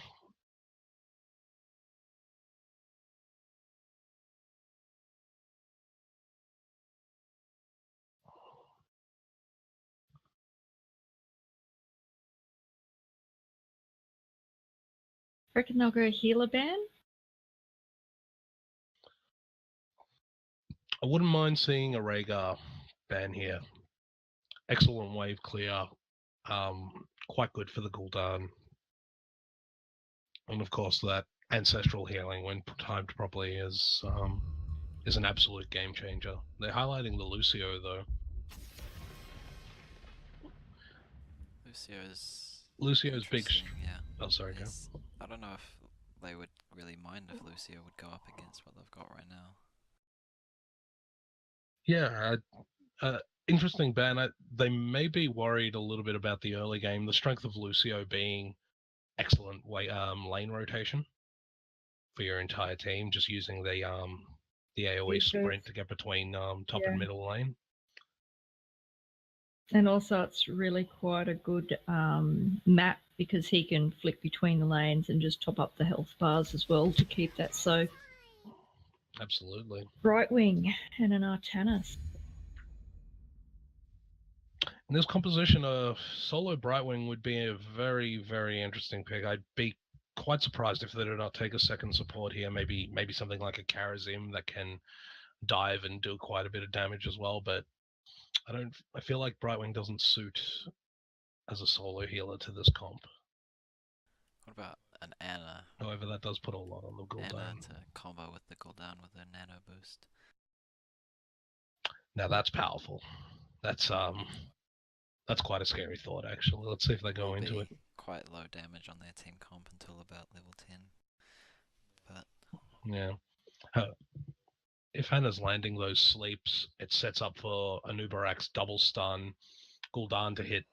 Reckon they'll go healer ban? I wouldn't mind seeing a Rhaegar ban here. Excellent wave clear. Quite good for the Gul'dan. And of course that ancestral healing when timed properly is an absolute game changer. They're highlighting the Lucio though. Lucio's big. Yeah. Oh, sorry, go. I don't know if they would really mind if Lucio would go up against what they've got right now. Yeah, interesting ban. They may be worried a little bit about the early game. The strength of Lucio being excellent lane rotation for your entire team, just using the AoE sprint to get between top and middle lane. And also, it's really quite a good map because he can flick between the lanes and just top up the health bars as well to keep that. So, absolutely. Brightwing and an Artanis. In this composition, a solo Brightwing would be a very, very interesting pick. I'd be quite surprised if they did not take a second support here. Maybe something like a Karazim that can dive and do quite a bit of damage as well. But I feel like Brightwing doesn't suit as a solo healer to this comp. What about an Anna? However, that does put a lot on the Gul'dan. Anna to combo with the Gul'dan with a nano boost. Now that's powerful. That's quite a scary thought, actually. Let's see if they go into it. Quite low damage on their team comp until about level 10. But yeah, if Anna's landing those sleeps, it sets up for Anubarak's double stun, Gul'dan to hit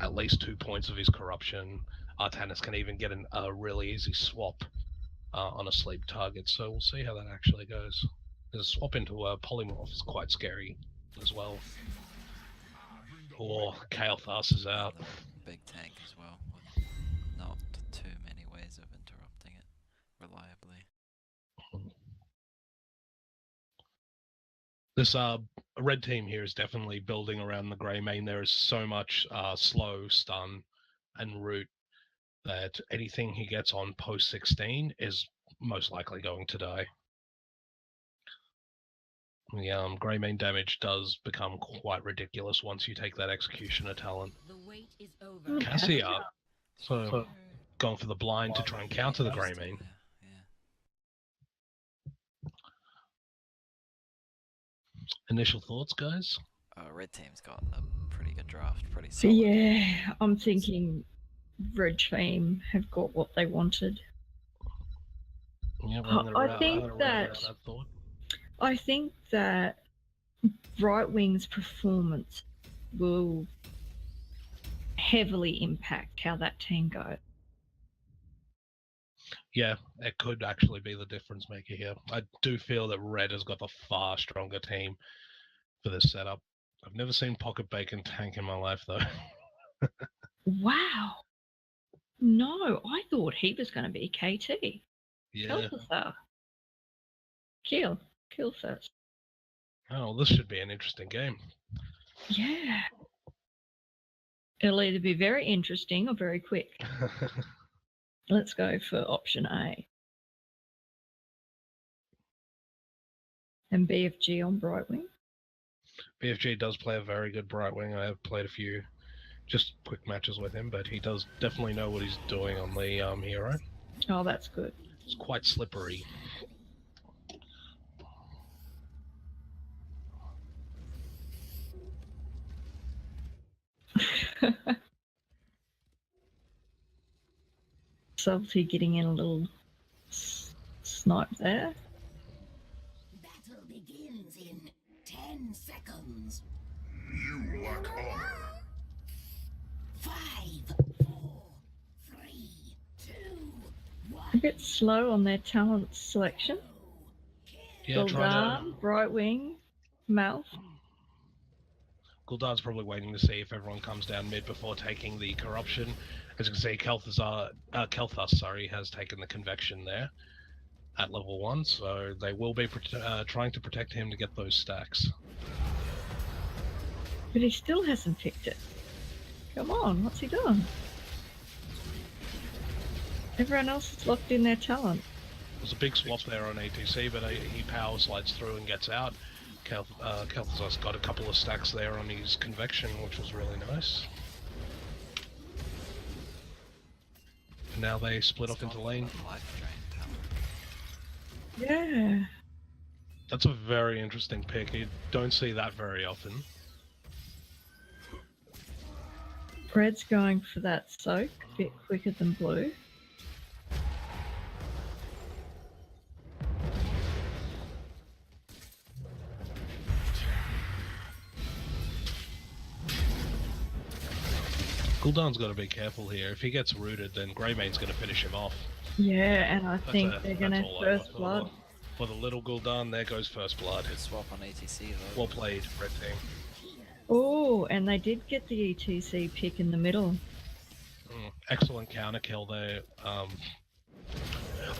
at least 2 points of his corruption. Artanis can even get a really easy swap on a sleep target, so we'll see how that actually goes. Because a swap into a polymorph is quite scary as well. Or Kael'thas is out. Big tank as well, with not too many ways of interrupting it reliably. This red team here is definitely building around the grey main. There is so much slow, stun, and root that anything he gets on post 16 is most likely going to die. The grey main damage does become quite ridiculous once you take that Executioner talent. Cassia, so going for the blind to try and counter the grey main. Initial thoughts, guys? Red team's got a pretty good draft, pretty solid. Yeah, I'm thinking red team have got what they wanted. Yeah, I think that Brightwing's performance will heavily impact how that team goes. Yeah, it could actually be the difference maker here. I do feel that Red has got the far stronger team for this setup. I've never seen Pocket Bacon tank in my life, though. Wow. No, I thought he was going to be KT. Yeah. Kill first. Oh, this should be an interesting game. Yeah. It'll either be very interesting or very quick. Let's go for option A. And BFG on Brightwing. BFG does play a very good Brightwing. I have played a few just quick matches with him, but he does definitely know what he's doing on the hero. Oh, that's good. It's quite slippery. Salty getting in a little snipe there. Battle begins in 10 seconds. You lack honor. 5, 4, 3, 2, 1. A bit slow on their talent selection. Yeah, Gul'dan, Brightwing, Mouth. Gul'dan's probably waiting to see if everyone comes down mid before taking the corruption. As you can see, Kael'thas has taken the convection there at level 1, so they will be trying to protect him to get those stacks. But he still hasn't picked it. Come on, what's he doing? Everyone else is locked in their talent. There's a big swap there on ATC, but he power slides through and gets out. Kael'thas got a couple of stacks there on his convection, which was really nice. And now they split off into lane. Yeah. That's a very interesting pick. You don't see that very often. Red's going for that soak a bit quicker than blue. Gul'dan's got to be careful here. If he gets rooted, then Greymane's going to finish him off. Yeah, and I think they're going to first over. blood. For the little Gul'dan, there goes first blood. Good swap on ETC though. Well played, red team. Oh, and they did get the ETC pick in the middle. Excellent counter kill there.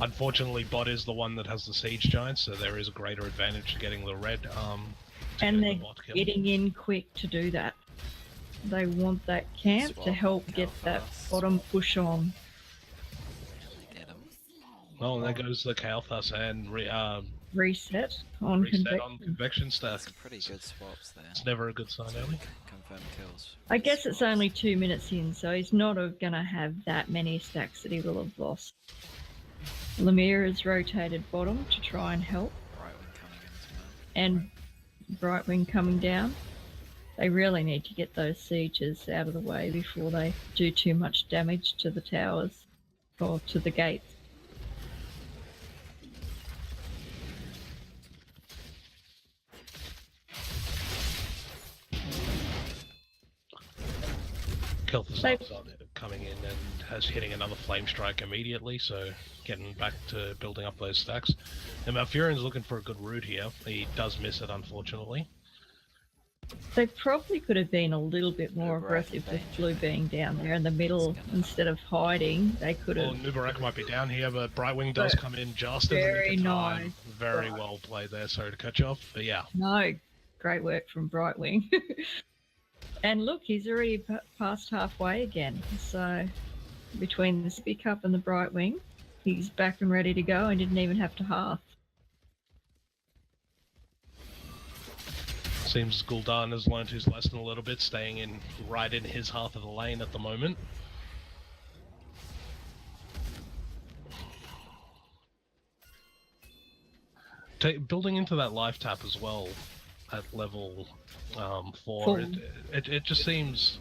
Unfortunately, bot is the one that has the siege giant, so there is a greater advantage to getting the red. And they're getting in quick to do that. They want that camp to help get that bottom push on. Well, there goes the Kael'thas and reset on convection stack. Some pretty good swaps there. It's never a good sign, early. Confirmed kills. I guess it's only 2 minutes in, so he's not going to have that many stacks that he will have lost. Lemire has rotated bottom to try and help. And Brightwing coming down. They really need to get those sieges out of the way before they do too much damage to the towers or to the gates. Kael'thas coming in and has hitting another flame strike immediately, so getting back to building up those stacks. And Malfurion's looking for a good route here. He does miss it, unfortunately. They probably could have been a little bit more aggressive with Blue being down there in the middle instead of hiding. They could have. Well, Nubarek might be down here, but Brightwing does come in just in the nick of time. Very well played there. Sorry to cut you off, but yeah. No, great work from Brightwing. And look, he's already past halfway again. So between the Speak Up and the Brightwing, he's back and ready to go and didn't even have to half. Seems Gul'dan has learned his lesson a little bit, staying in right in his half of the lane at the moment. Building into that life tap as well at level 4, it just seems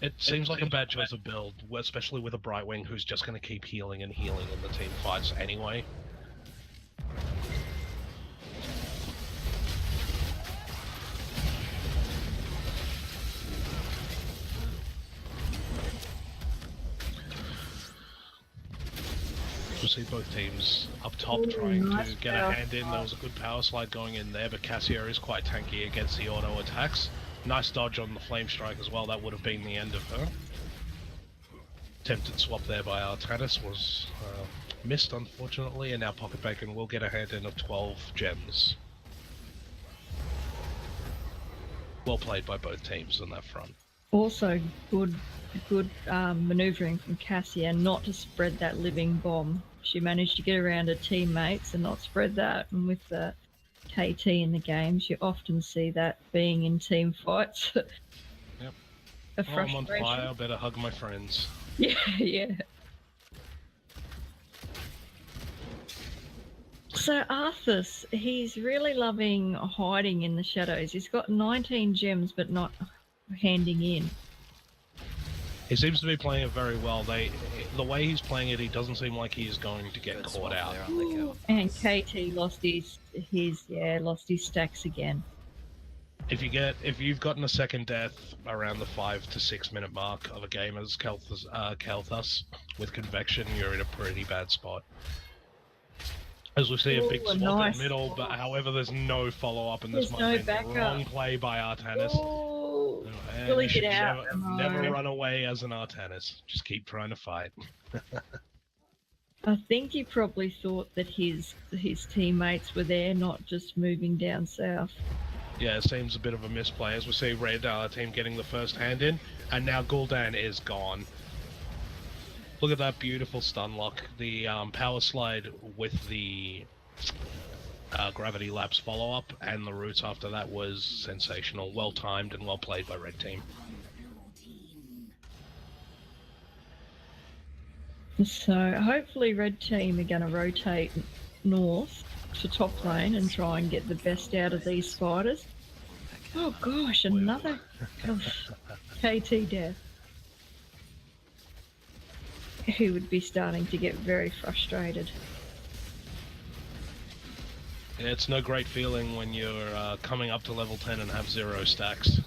like a bad choice of build, especially with a Brightwing who's just going to keep healing and healing in the team fights anyway. You see both teams up top trying to get a hand in. There was a good power slide going in there, but Cassio is quite tanky against the auto attacks. Nice dodge on the flame strike as well. That would have been the end of her. Attempted swap there by Artanis was missed, unfortunately, and now Pocket Bacon will get a hand in of 12 gems. Well played by both teams on that front. Also, good manoeuvring from Cassia not to spread that living bomb. She managed to get around her teammates and not spread that. And with the KT in the games, you often see that being in team fights. Yep. I'm on fire, better hug my friends. Yeah, yeah. So Arthas, he's really loving hiding in the shadows. He's got 19 gems, but not handing in. He seems to be playing it very well. The way he's playing it, he doesn't seem like he is going to get caught out. And KT lost his stacks again. If you've gotten a second death around the 5 to 6 minute mark of a game as Kael'thas with convection, you're in a pretty bad spot. As we see a big swap in the middle, but however there's no follow up and this might have been the wrong play by Artanis. Really get out. Never run away as an Artanis. Just keep trying to fight. I think he probably thought that his teammates were there, not just moving down south. Yeah, it seems a bit of a misplay as we see Red team getting the first hand in, and now Gul'dan is gone. Look at that beautiful stun lock. The power slide with the gravity lapse follow-up and the roots after that was sensational. Well timed and well played by Red Team. So hopefully Red Team are going to rotate north to top lane and try and get the best out of these fighters. Oh gosh, another KT death. he would be starting to get very frustrated. Yeah, it's no great feeling when you're coming up to level 10 and have 0 stacks.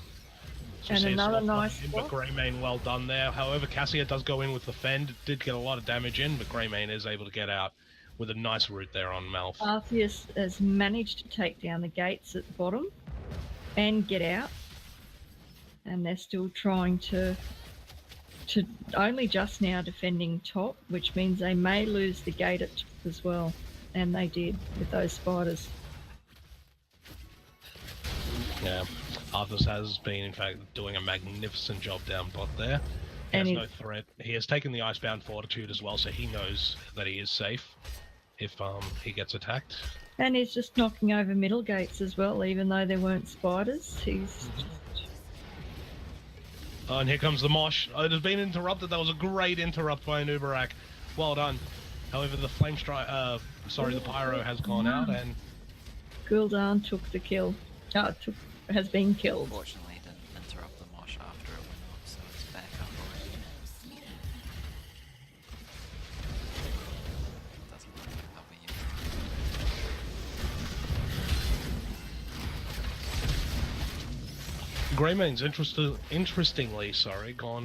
So And see a another swap nice coming in, but swap. Greymane well done there. However, Cassia does go in with the fend. Did get a lot of damage in, but Greymane is able to get out with a nice root there on Malf. Arceus has managed to take down the gates at the bottom and get out. And they're still trying to only just now defending top, which means they may lose the gate at top as well. And they did with those spiders. Yeah, Arthas has been, in fact, doing a magnificent job down bot there. He And has no threat. He has taken the Icebound Fortitude as well, so he knows that he is safe if he gets attacked. And he's just knocking over middle gates as well, even though there weren't spiders. He's Oh, and here comes the mosh. Oh, it has been interrupted. That was a great interrupt by Anubarak. Well done. However, the flame strike, the pyro has gone out, and Gul'dan took the kill. Has been killed. Unfortunately, he didn't interrupt the mosh after it went off, so it's back up already. Doesn't look like they'll be Greymane's interestingly,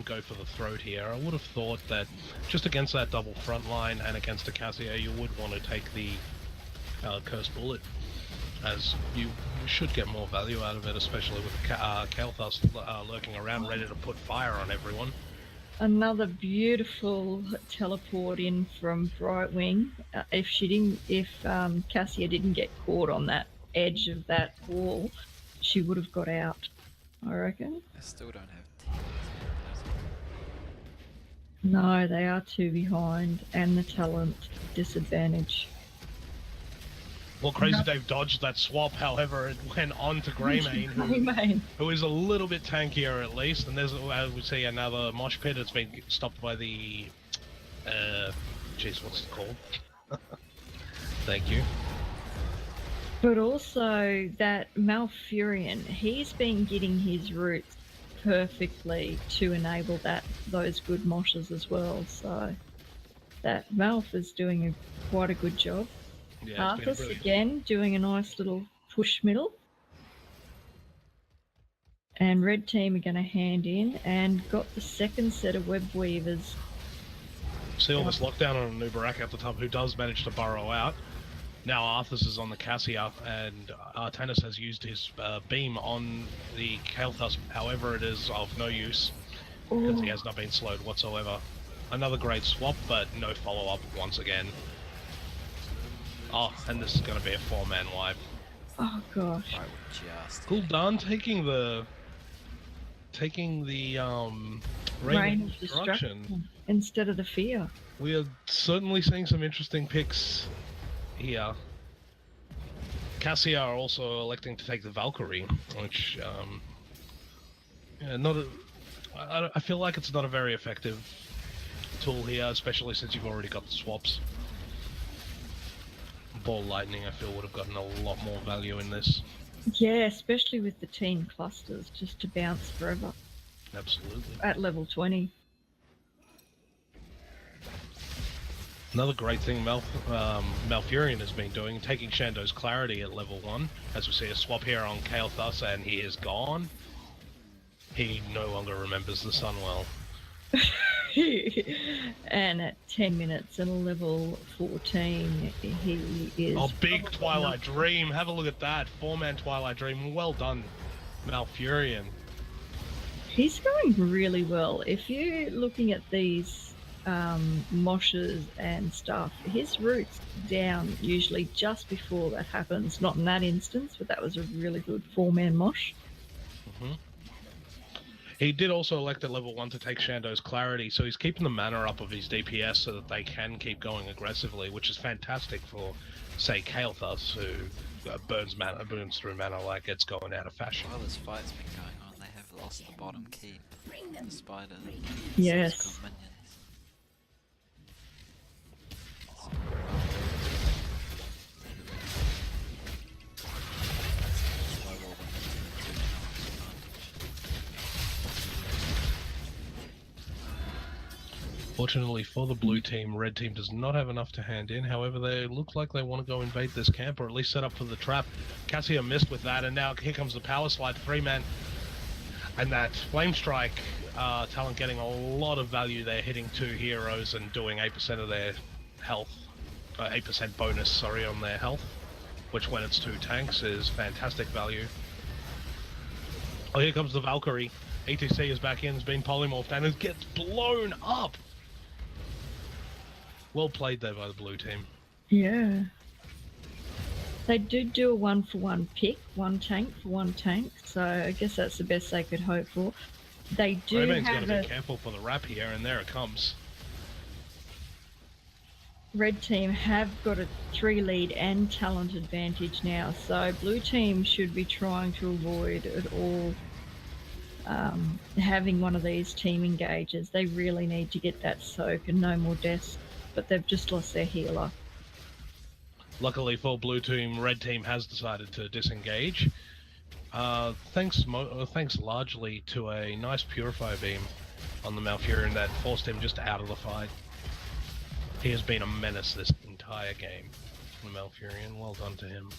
go for the throat here. I would have thought that just against that double front line and against a Cassia, you would want to take the Cursed Bullet, as you should get more value out of it, especially with Kael'thas lurking around ready to put fire on everyone. Another beautiful teleport in from Brightwing. If Cassia didn't get caught on that edge of that wall, she would have got out, I reckon. I still don't have No, they are 2 behind, and the talent disadvantage. Well, Crazy Dave dodged that swap, however, it went on to Greymane, who is a little bit tankier at least, and there's, as we see, another mosh pit. It's been stopped by the... what's it called? Thank you. But also, that Malfurion, he's been getting his roots perfectly to enable those good moshes as well, so that Malf is doing quite a good job. Yeah, Arthas again doing a nice little push middle. And red team are going to hand in and got the second set of web weavers. See all this lockdown on Anubarak at the top, who does manage to burrow out. Now Arthas is on the Cassia, and Artanis has used his beam on the Kael'thas. However, it is of no use because he has not been slowed whatsoever. Another great swap, but no follow-up once again. Oh, and this is going to be a 4-man wipe. Oh gosh. Gul'dan taking the Rain of Destruction instead of the fear. We are certainly seeing some interesting picks here. Cassia are also electing to take the Valkyrie, which I feel like it's not a very effective tool here, especially since you've already got the swaps. Ball Lightning, I feel, would have gotten a lot more value in this. Yeah, especially with the team clusters, just to bounce forever. Absolutely. At level 20. Another great thing Malfurion has been doing, taking Shando's Clarity at level 1. As we see a swap here on Kael'thas, and he is gone. He no longer remembers the sun well. And at 10 minutes and level 14, he is... Oh, big Twilight Dream. Have a look at that. 4-man Twilight Dream. Well done, Malfurion. He's going really well. If you're looking at these moshes and stuff, his root's down usually just before that happens. Not in that instance, but that was a really good 4-man mosh. He did also elect at level 1 to take Shando's Clarity, so he's keeping the mana up of his DPS so that they can keep going aggressively, which is fantastic for, say, Kael'thas, who burns through mana like it's going out of fashion. While this fight's been going on, they have lost the bottom keep. The spider. Yes. Fortunately for the blue team, red team does not have enough to hand in. However, they look like they want to go invade this camp, or at least set up for the trap. Cassia missed with that, and now here comes the power slide, 3-man. And that flame strike talent getting a lot of value there, hitting 2 heroes and doing 8% of their health. 8% bonus, sorry, on their health. Which when it's 2 tanks is fantastic value. Oh, here comes the Valkyrie. ETC is back in, has been polymorphed, and it gets blown up! Well played there by the blue team. Yeah. They do a 1-for-1 pick, 1 tank for 1 tank, so I guess that's the best they could hope for. They do Rayman's have got to be careful for the wrap here, and there it comes. Red team have got a 3 lead and talent advantage now, so blue team should be trying to avoid at all having one of these team engages. They really need to get that soak and no more deaths, but they've just lost their healer. Luckily for blue team, red team has decided to disengage. Thanks largely to a nice Purify beam on the Malfurion that forced him just out of the fight. He has been a menace this entire game, the Malfurion. Well done to him.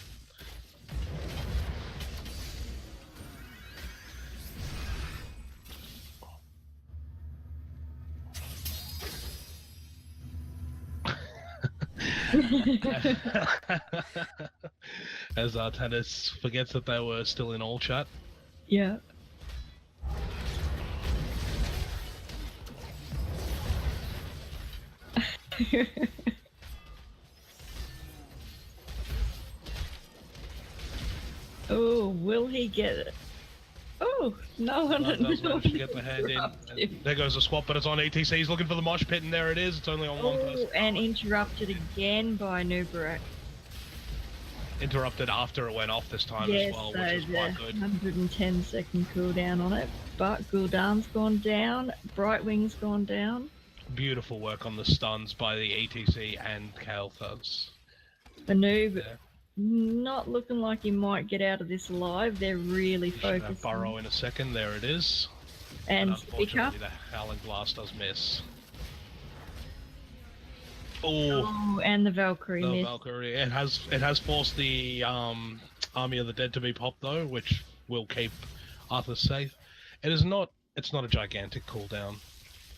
As Artanis forgets that they were still in all chat. Yeah. Oh, will he get it? Oh, no one does manage to get the hand in. And there goes the swap, but it's on ETC. He's looking for the mosh pit, and there it is. It's only on one person. And interrupted again by Nubarak. Interrupted after it went off this time as well, which is quite good. 110-second cooldown on it, but Gul'dan's gone down, Brightwing's gone down. Beautiful work on the stuns by the ETC and Kael'thas. The noob not looking like he might get out of this alive. They're really focused. Burrow in a second, there it is. And unfortunately the Howling Blast does miss. Oh, and the Valkyrie missed. Valkyrie. It has forced the Army of the Dead to be popped though, which will keep Arthur safe. It's not a gigantic cooldown,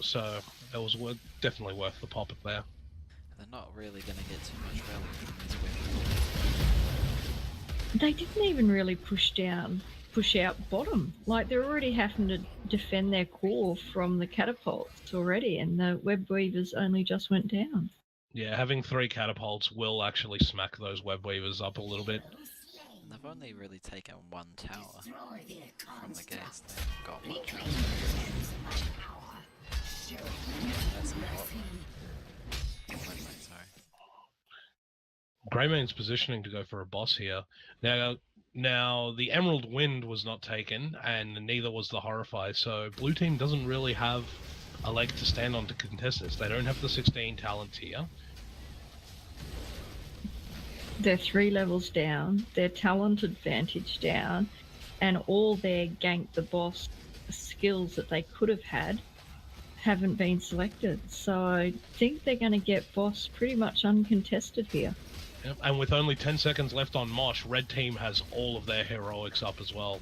so it was definitely worth the pop there. They're not really going to get too much value from these weapons. They didn't even really push out bottom. Like, they're already having to defend their core from the catapults already, and the web weavers only just went down. Yeah, having 3 catapults will actually smack those web weavers up a little bit. And they've only really taken 1 tower from the gates. They've got much else. That's a lot. Greymane's positioning to go for a boss here. Now the Emerald Wind was not taken, and neither was the Horrify, so blue team doesn't really have a leg to stand on to contest this. They don't have the 16 talents here. They're 3 levels down, their talent advantage down, and all their gank the boss skills that they could have had haven't been selected. So I think they're going to get boss pretty much uncontested here. Yep. And with only 10 seconds left on Mosh, red team has all of their heroics up as well.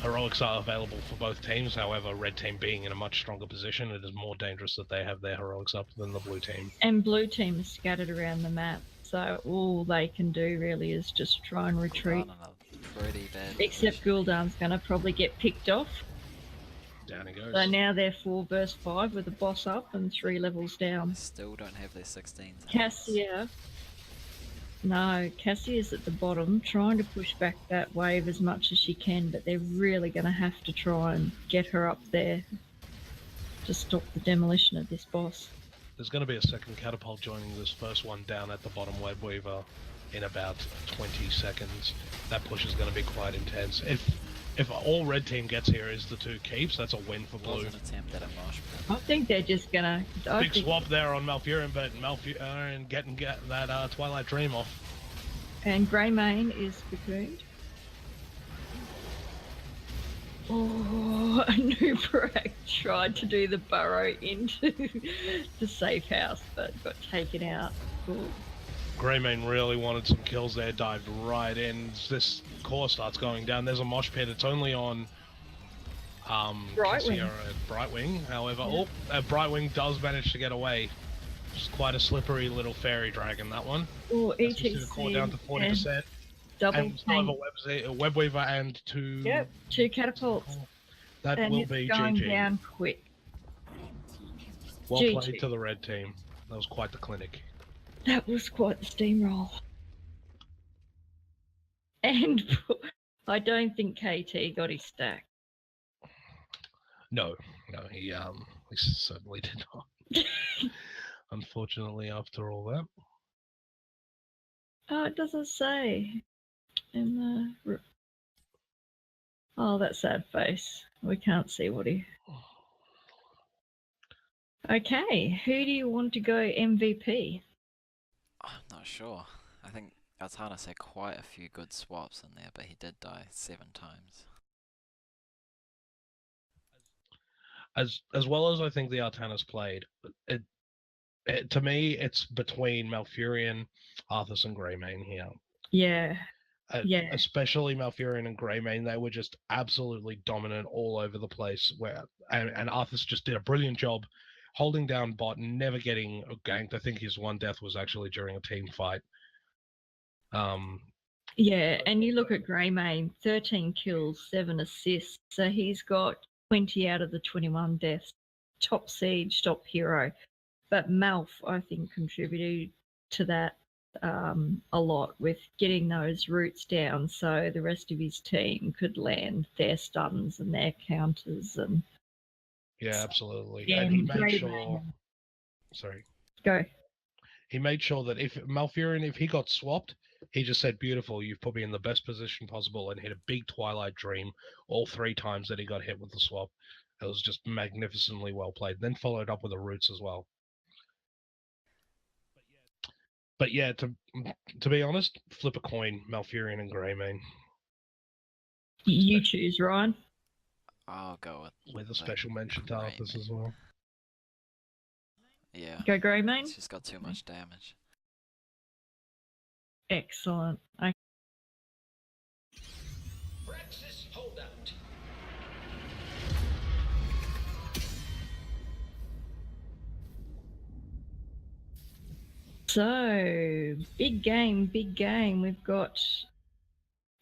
Heroics are available for both teams, however, red team being in a much stronger position, it is more dangerous that they have their heroics up than the blue team. And blue team is scattered around the map, so all they can do really is just try and retreat. Pretty bad. Except Gul'dan's going to probably get picked off. Down he goes. So now they're 4 versus 5 with the boss up and 3 levels down. They still don't have their 16. Cassia. No, Cassia's at the bottom, trying to push back that wave as much as she can, but they're really going to have to try and get her up there to stop the demolition of this boss. There's going to be a second catapult joining this first one down at the bottom web weaver in about 20 seconds. That push is going to be quite intense. If all red team gets here is the 2 keeps, that's a win for blue. I think they're just gonna... Big swap there on Malfurion, but Malfurion getting that Twilight Dream off. And Greymane is cocooned. Oh, Anubrak tried to do the burrow into the safe house, but got taken out. Cool. Greymane really wanted some kills there, dived right in. This core starts going down. There's a mosh pit. It's only on Brightwing. Brightwing. However, Yeah. Brightwing does manage to get away. It's quite a slippery little fairy dragon, that one. Oh, As we see the core down to 40%. Double and we still have a web weaver and two. Yep, 2 catapults. That and will it's be going GG. down quick. Well GG. played to the red team. That was quite the clinic. That was quite the steamroll. And I don't think KT got his stack. No, he certainly did not. Unfortunately, after all that. Oh, it doesn't say in the. Oh, that sad face. We can't see what he. Okay, who do you want to go MVP? I'm not sure. I think Artanis had quite a few good swaps in there, but he did die 7 times. As well as I think the Artanis played, to me, it's between Malfurion, Arthas, and Greymane here. Yeah. Yeah. Especially Malfurion and Greymane, they were just absolutely dominant all over the place. And Arthas just did a brilliant job holding down bot, never getting ganked. I think his one death was actually during a team fight. Yeah, and you look at Greymane, 13 kills, 7 assists. So he's got 20 out of the 21 deaths. Top siege, top hero. But Malf, I think, contributed to that a lot with getting those roots down so the rest of his team could land their stuns and their counters. And yeah, absolutely. Yeah, and he made Greymane. sure... Sorry. Go. He made sure that if Malfurion, if he got swapped, he just said, beautiful, you've put me in the best position possible, and hit a big Twilight Dream all 3 times that he got hit with the swap. It was just magnificently well played. Then followed up with the roots as well. But yeah, to be honest, flip a coin, Malfurion and Greymane. You choose, Ryan. I'll go with a special mention to Arthas as well. Yeah. Go Greymane? She's got too much damage. Excellent. Okay. Praxis holdout. So, big game, big game. We've got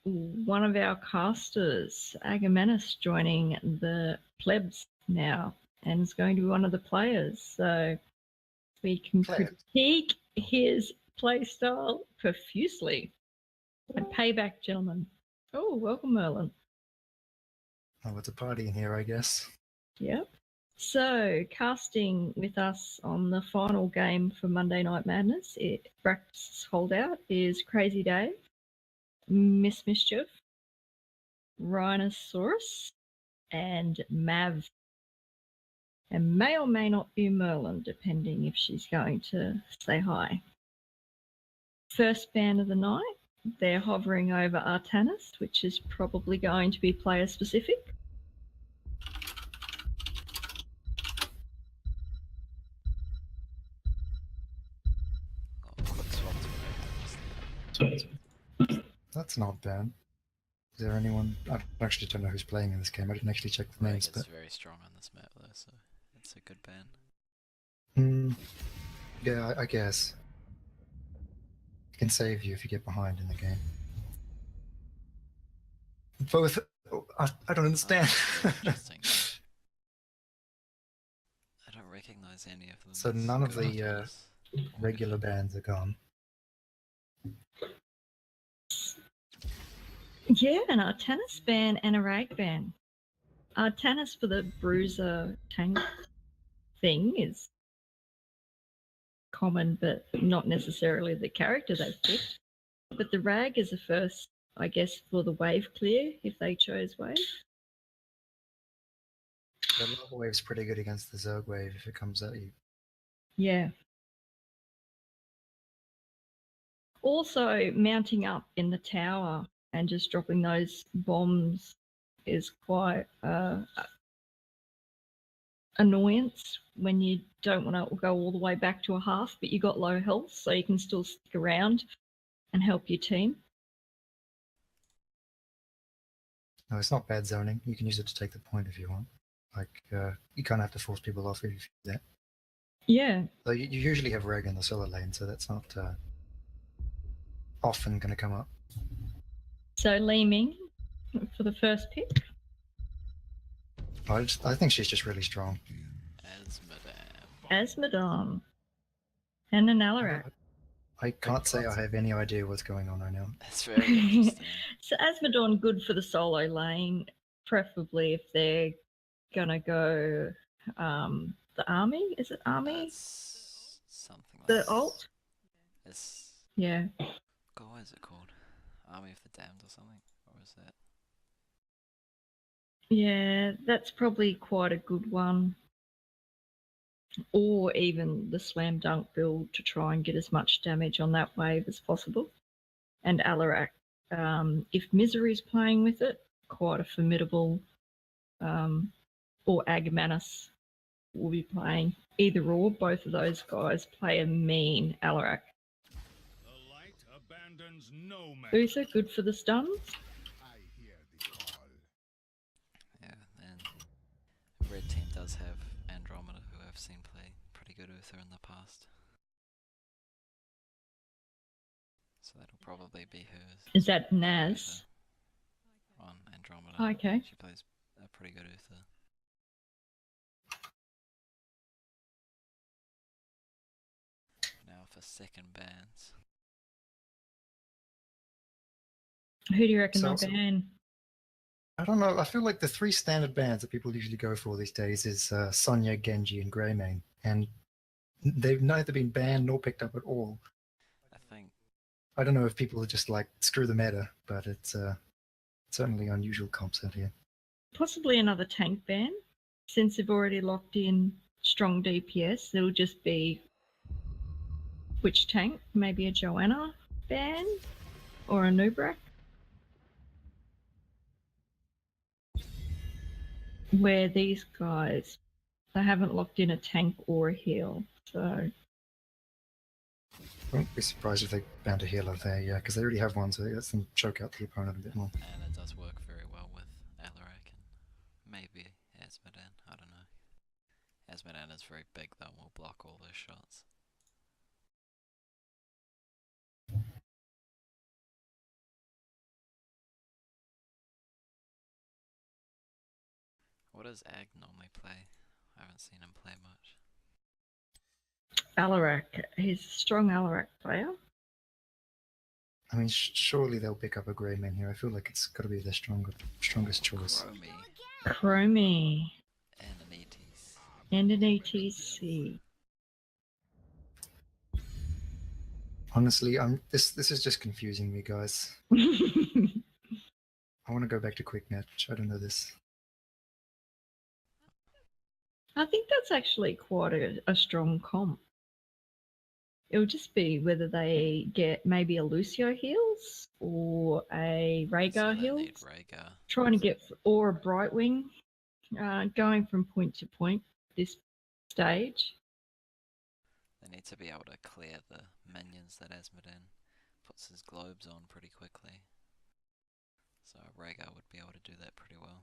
one of our casters, Agamenus, joining the plebs now, and is going to be one of the players. So we can critique his playstyle profusely. And payback, gentlemen. Oh, welcome, Merlin. Oh, it's a party in here, I guess. Yep. So, casting with us on the final game for Monday Night Madness, Brax Holdout, is Crazy Dave, Miss Mischief, Rhinosaurus, and Mav. And may or may not be Merlin, depending if she's going to say hi. First ban of the night, they're hovering over Artanis, which is probably going to be player specific. That's not bad. Is there anyone? I actually don't know who's playing in this game. I didn't actually check the names, It's but very strong on this map though, so it's a good ban. Yeah, I guess it can save you if you get behind in the game. Both, I don't understand. Interesting. I don't recognize any of them. So none of the regular bands are gone. Yeah, an Artanis ban and a Rag ban. Artanis for the bruiser tank thing is common, but not necessarily the character they've picked. But the Rag is a first, I guess, for the wave clear, if they chose wave. The lava wave's pretty good against the Zerg wave if it comes at you. Yeah. Also, mounting up in the tower and just dropping those bombs is quite annoyance when you don't want to go all the way back to a half, but you got low health, so you can still stick around and help your team. No, it's not bad zoning. You can use it to take the point if you want. Like, you kind of have to force people off if you do that. Yeah. So you usually have Reg in the solo lane, so that's not often going to come up. So Li Ming for the first pick. I think she's just really strong. Asmodam. Asmodam. And an Alarak. I can't say I have any idea what's going on right now. That's very interesting. So Asmodam good for the solo lane, preferably if they're gonna go the army. Is it army? That's something like The alt? It's Yeah. God, what is it called? Army of the Damned or something? Or is that? Yeah, that's probably quite a good one. Or even the slam dunk build to try and get as much damage on that wave as possible. And Alarak, if Misery's playing with it, quite a formidable, or Agamanis will be playing. Either or, both of those guys play a mean Alarak. The light abandons no man. Uther, good for the stuns. Yeah, and Red Team does have Andromeda, who I've seen play pretty good Uther in the past. So that'll probably be hers. Is that Naz? On Andromeda. Okay. She plays a pretty good Uther. Now for second bans. Who do you reckon So- they'll ban? I don't know. I feel like the three standard bans that people usually go for these days is Sonya, Genji, and Greymane, and they've neither been banned nor picked up at all. I think. I don't know if people are just like screw the meta, but it's certainly unusual comps out here. Possibly another tank ban. Since they've already locked in strong DPS, it'll just be which tank? Maybe a Joanna ban or a Nubrak? Where these guys, they haven't locked in a tank or a heal, so I wouldn't be surprised if they banned a healer there, yeah, because they already have one, so it lets them choke out the opponent a bit more. And it does work very well with Alarak and maybe Asmodan, I don't know. Asmodan is very big though and will block all those shots. What does Ag normally play? I haven't seen him play much. Alarak, he's a strong Alarak player. I mean, surely they'll pick up a Greymane here. I feel like it's got to be their strongest choice. Chromie. And an ETC. And an ETC. Honestly, this is just confusing me, guys. I want to go back to quick match. I don't know this. I think that's actually quite a strong comp. It'll just be whether they get maybe a Lucio heals or a Rhaegar heals. Trying to get, or a Brightwing, going from point to point this stage. They need to be able to clear the minions that Asmodan puts his globes on pretty quickly. So Rhaegar would be able to do that pretty well.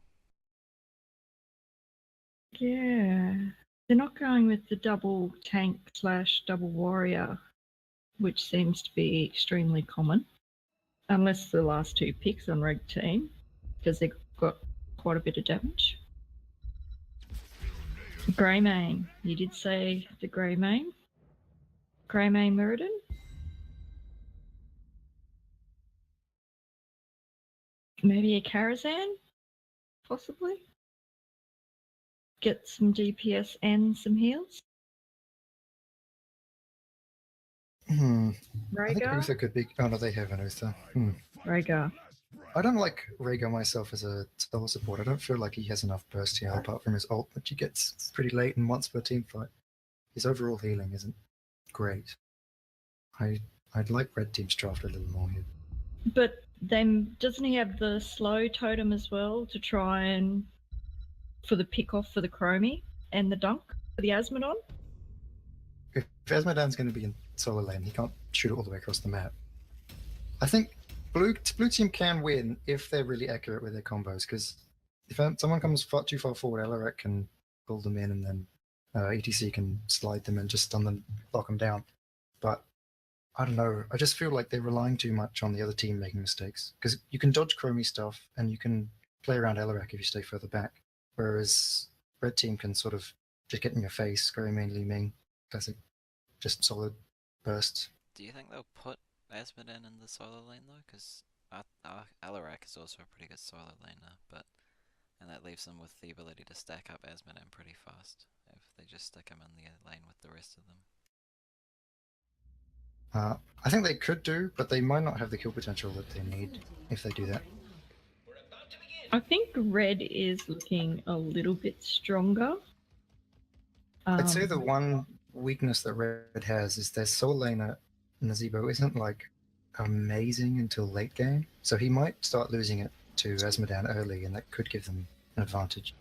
Yeah. They're not going with the double tank / double warrior, which seems to be extremely common. Unless the last two picks on Red Team, because they've got quite a bit of damage. Greymane. You did say the Greymane. Greymane Mirrodin. Maybe a Karazhan? Possibly. Get some DPS and some heals. I think Rhaegar? Uther could be. Oh no, they have an Uther. Rhaegar. I don't like Rhaegar myself as a solo support. I don't feel like he has enough burst heal apart from his ult, which he gets pretty late and once per team fight. His overall healing isn't great. I'd like Red Team's draft a little more here. But then doesn't he have the slow totem as well to try and for the pick off for the Chromie and the dunk for the Asmodon? If Asmodan's going to be in solo lane, he can't shoot it all the way across the map. I think blue team can win if they're really accurate with their combos, because if someone comes too far forward, Alarak can pull them in, and then ETC can slide them and just stun them, lock them down. But I don't know. I just feel like they're relying too much on the other team making mistakes, because you can dodge Chromie stuff and you can play around Alarak if you stay further back, whereas red team can sort of just get in your face, Grey Main, Li Ming, classic, just solid bursts. Do you think they'll put Asmodan in the solo lane though? Because Alarak is also a pretty good solo laner, and that leaves them with the ability to stack up Asmodan pretty fast if they just stick him in the lane with the rest of them. I think they could do, but they might not have the kill potential that they need if they do that. I think red is looking a little bit stronger. I'd say the one weakness that red has is their solo laner Nazeebo isn't like amazing until late game, so he might start losing it to Asmodan early, and that could give them an advantage.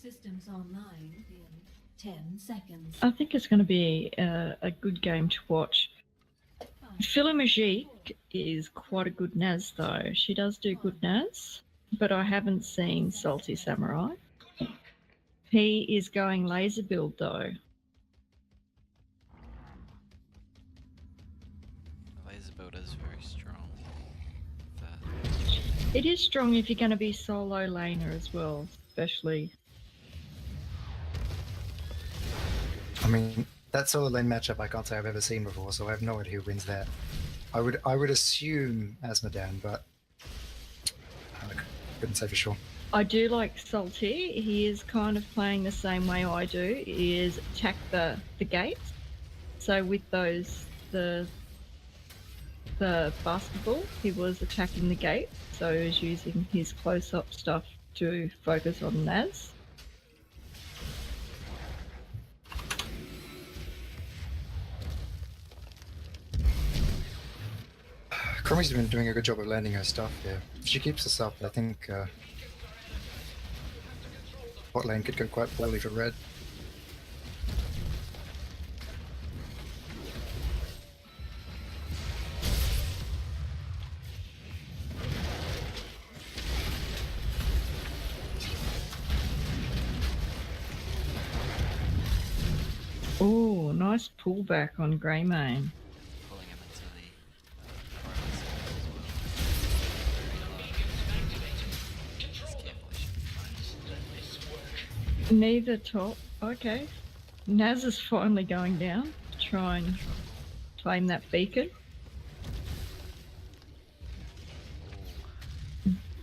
Systems online in 10 seconds. I think it's going to be a good game to watch. Philommagique is quite a good Naz though. She does do good Naz, but I haven't seen Salty Samurai. He is going laser build though. Laser build is very strong. It is strong if you're going to be solo laner as well, especially. I mean, that solo lane matchup I can't say I've ever seen before, so I have no idea who wins that. I would assume Asmodan, but I couldn't say for sure. I do like Salty. He is kind of playing the same way I do. He is attack the gates. So with those the basketball, he was attacking the gate. So he was using his close-up stuff to focus on Naz. Chromie's been doing a good job of landing her stuff here. If she keeps this up, I think bot lane could go quite poorly for red. Oh, nice pullback on Greymane. Pulling him into the Neither top. Okay. Naz is finally going down to try and claim that beacon.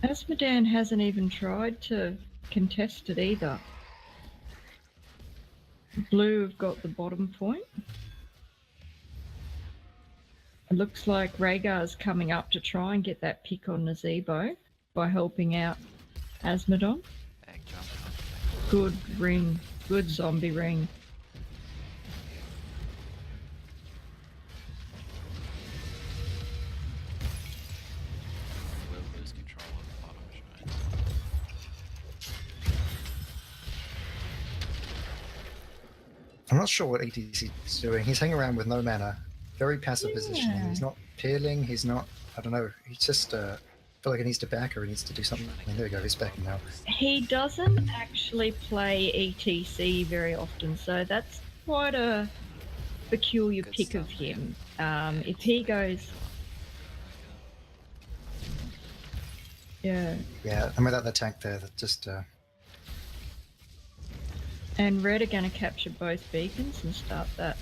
Asmodan hasn't even tried to contest it either. Blue have got the bottom point. It looks like Rhaegar's coming up to try and get that pick on Nazeebo by helping out Asmodon. Good ring. Good zombie ring. Will lose control of the bottom shrine. I'm not sure what ETC is doing. He's hanging around with no mana, very passive positioning. He's not peeling, he's not, I don't know, he's just feel like he needs to back or he needs to do something. And there we go, he's backing now. He doesn't actually play ETC very often, so that's quite a peculiar pick of him. If he goes... Yeah. Yeah, and without the tank there, that just... And red are going to capture both beacons and start that.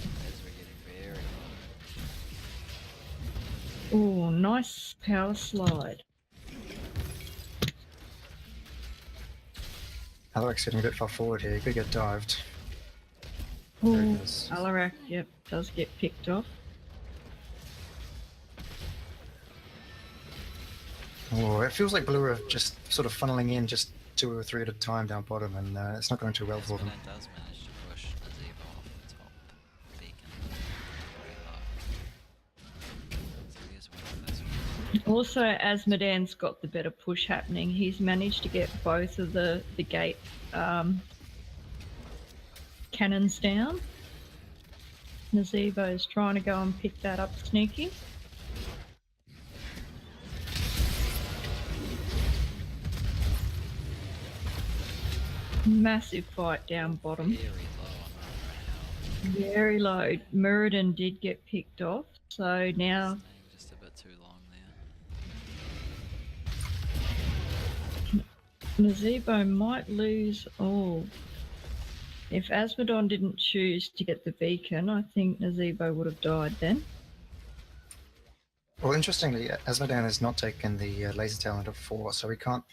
Oh, nice power slide. Alarac's getting a bit far forward here, he could get dived. Oh, Alarak, yep, does get picked off. Oh, it feels like blue are just sort of funneling in just 2 or 3 at a time down bottom, and it's not going too well for them. Does manage to push Nazeebo off the top beacon very low. So he is winning this one. Also, Asmodan's got the better push happening. He's managed to get both of the gate cannons down. Nazebo's trying to go and pick that up sneaky. Massive fight down bottom. Very low. Muradin did get picked off, so now Just a bit too long there. Nazebo might lose all. If Asmodon didn't choose to get the beacon, I think Nazebo would have died then. Well, interestingly, Asmodan has not taken the laser talent of 4, so he can't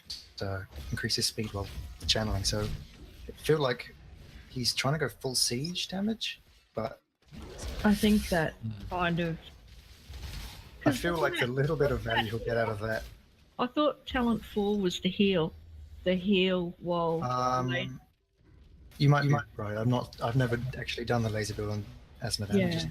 increase his speed while channeling. So I feel like he's trying to go full siege damage, but I think that kind of... I feel like the little bit of value he'll get out of that. I thought talent 4 was the heal. The heal while... You might be right. I've never actually done the laser build on Asmodan. Yeah.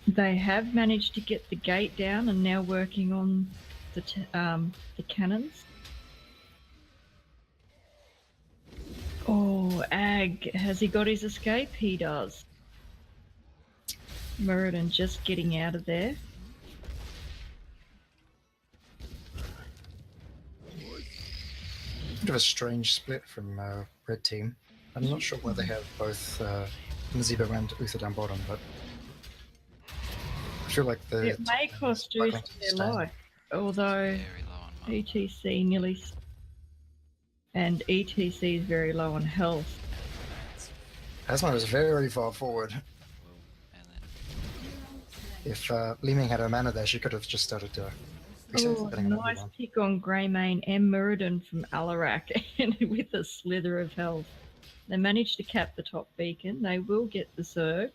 They have managed to get the gate down and now working on the cannons. Oh, Ag, has he got his escape? He does. Muradin just getting out of there. Bit of a strange split from red team. I'm not sure why they have both Nazebo and Uther down bottom, but I feel like it may cost Uther their life, although ETC nearly... and ETC is very low on health. Asma was very far forward. If Li Ming had her mana there, she could have just started to... Oh, nice pick on Greymane and Muradin from Alarak and with a slither of health. They managed to cap the top beacon. They will get the Zerg,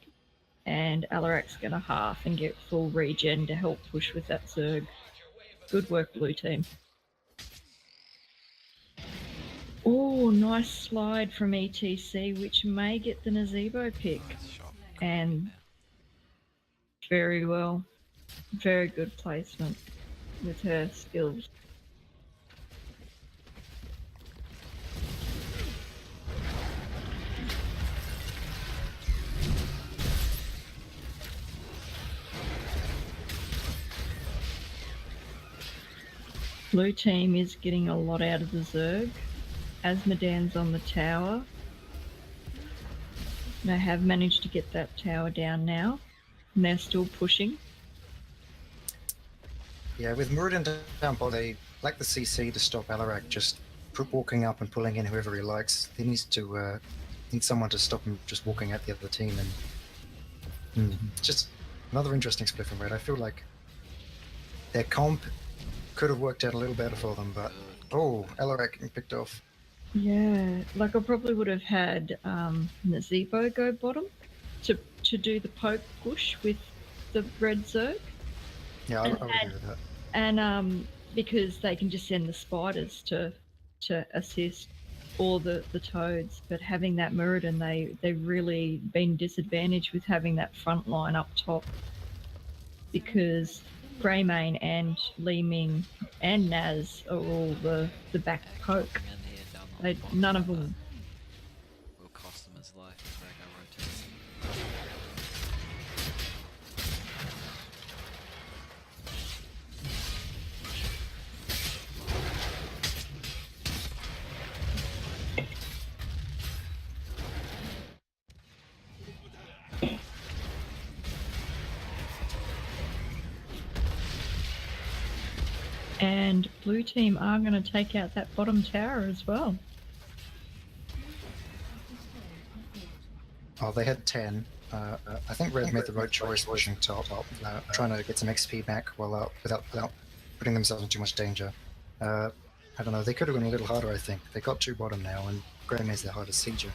and Alarak's going to half and get full regen to help push with that Zerg. Good work, blue team. Oh, nice slide from ETC, which may get the Nazebo pick. And very well. Very good placement with her skills. Blue team is getting a lot out of the Zerg. Asmodan's on the tower. They have managed to get that tower down now, and they're still pushing. Yeah, with Muradin down bottom, they like the CC to stop Alarak just walking up and pulling in whoever he likes. He needs to need someone to stop him just walking at the other team, and just another interesting split from red. I feel like their comp could have worked out a little better for them, but oh, Alarak getting picked off. Yeah, like I probably would have had Nazebo go bottom to do the poke push with the red Zerg. Yeah, I would agree with that. And because they can just send the spiders to assist or the toads, but having that Muradin, they've really been disadvantaged with having that front line up top, because Greymane and Li Ming and Naz are all the back poke. None of them will cost them his life if they go rotate. And blue team are going to take out that bottom tower as well. Oh, they had 10. I think red made the right choice pushing top, trying to get some XP back while without putting themselves in too much danger. I don't know, they could have gone a little harder, I think. They got 2 bottom now, and Greymane's their hardest sieger.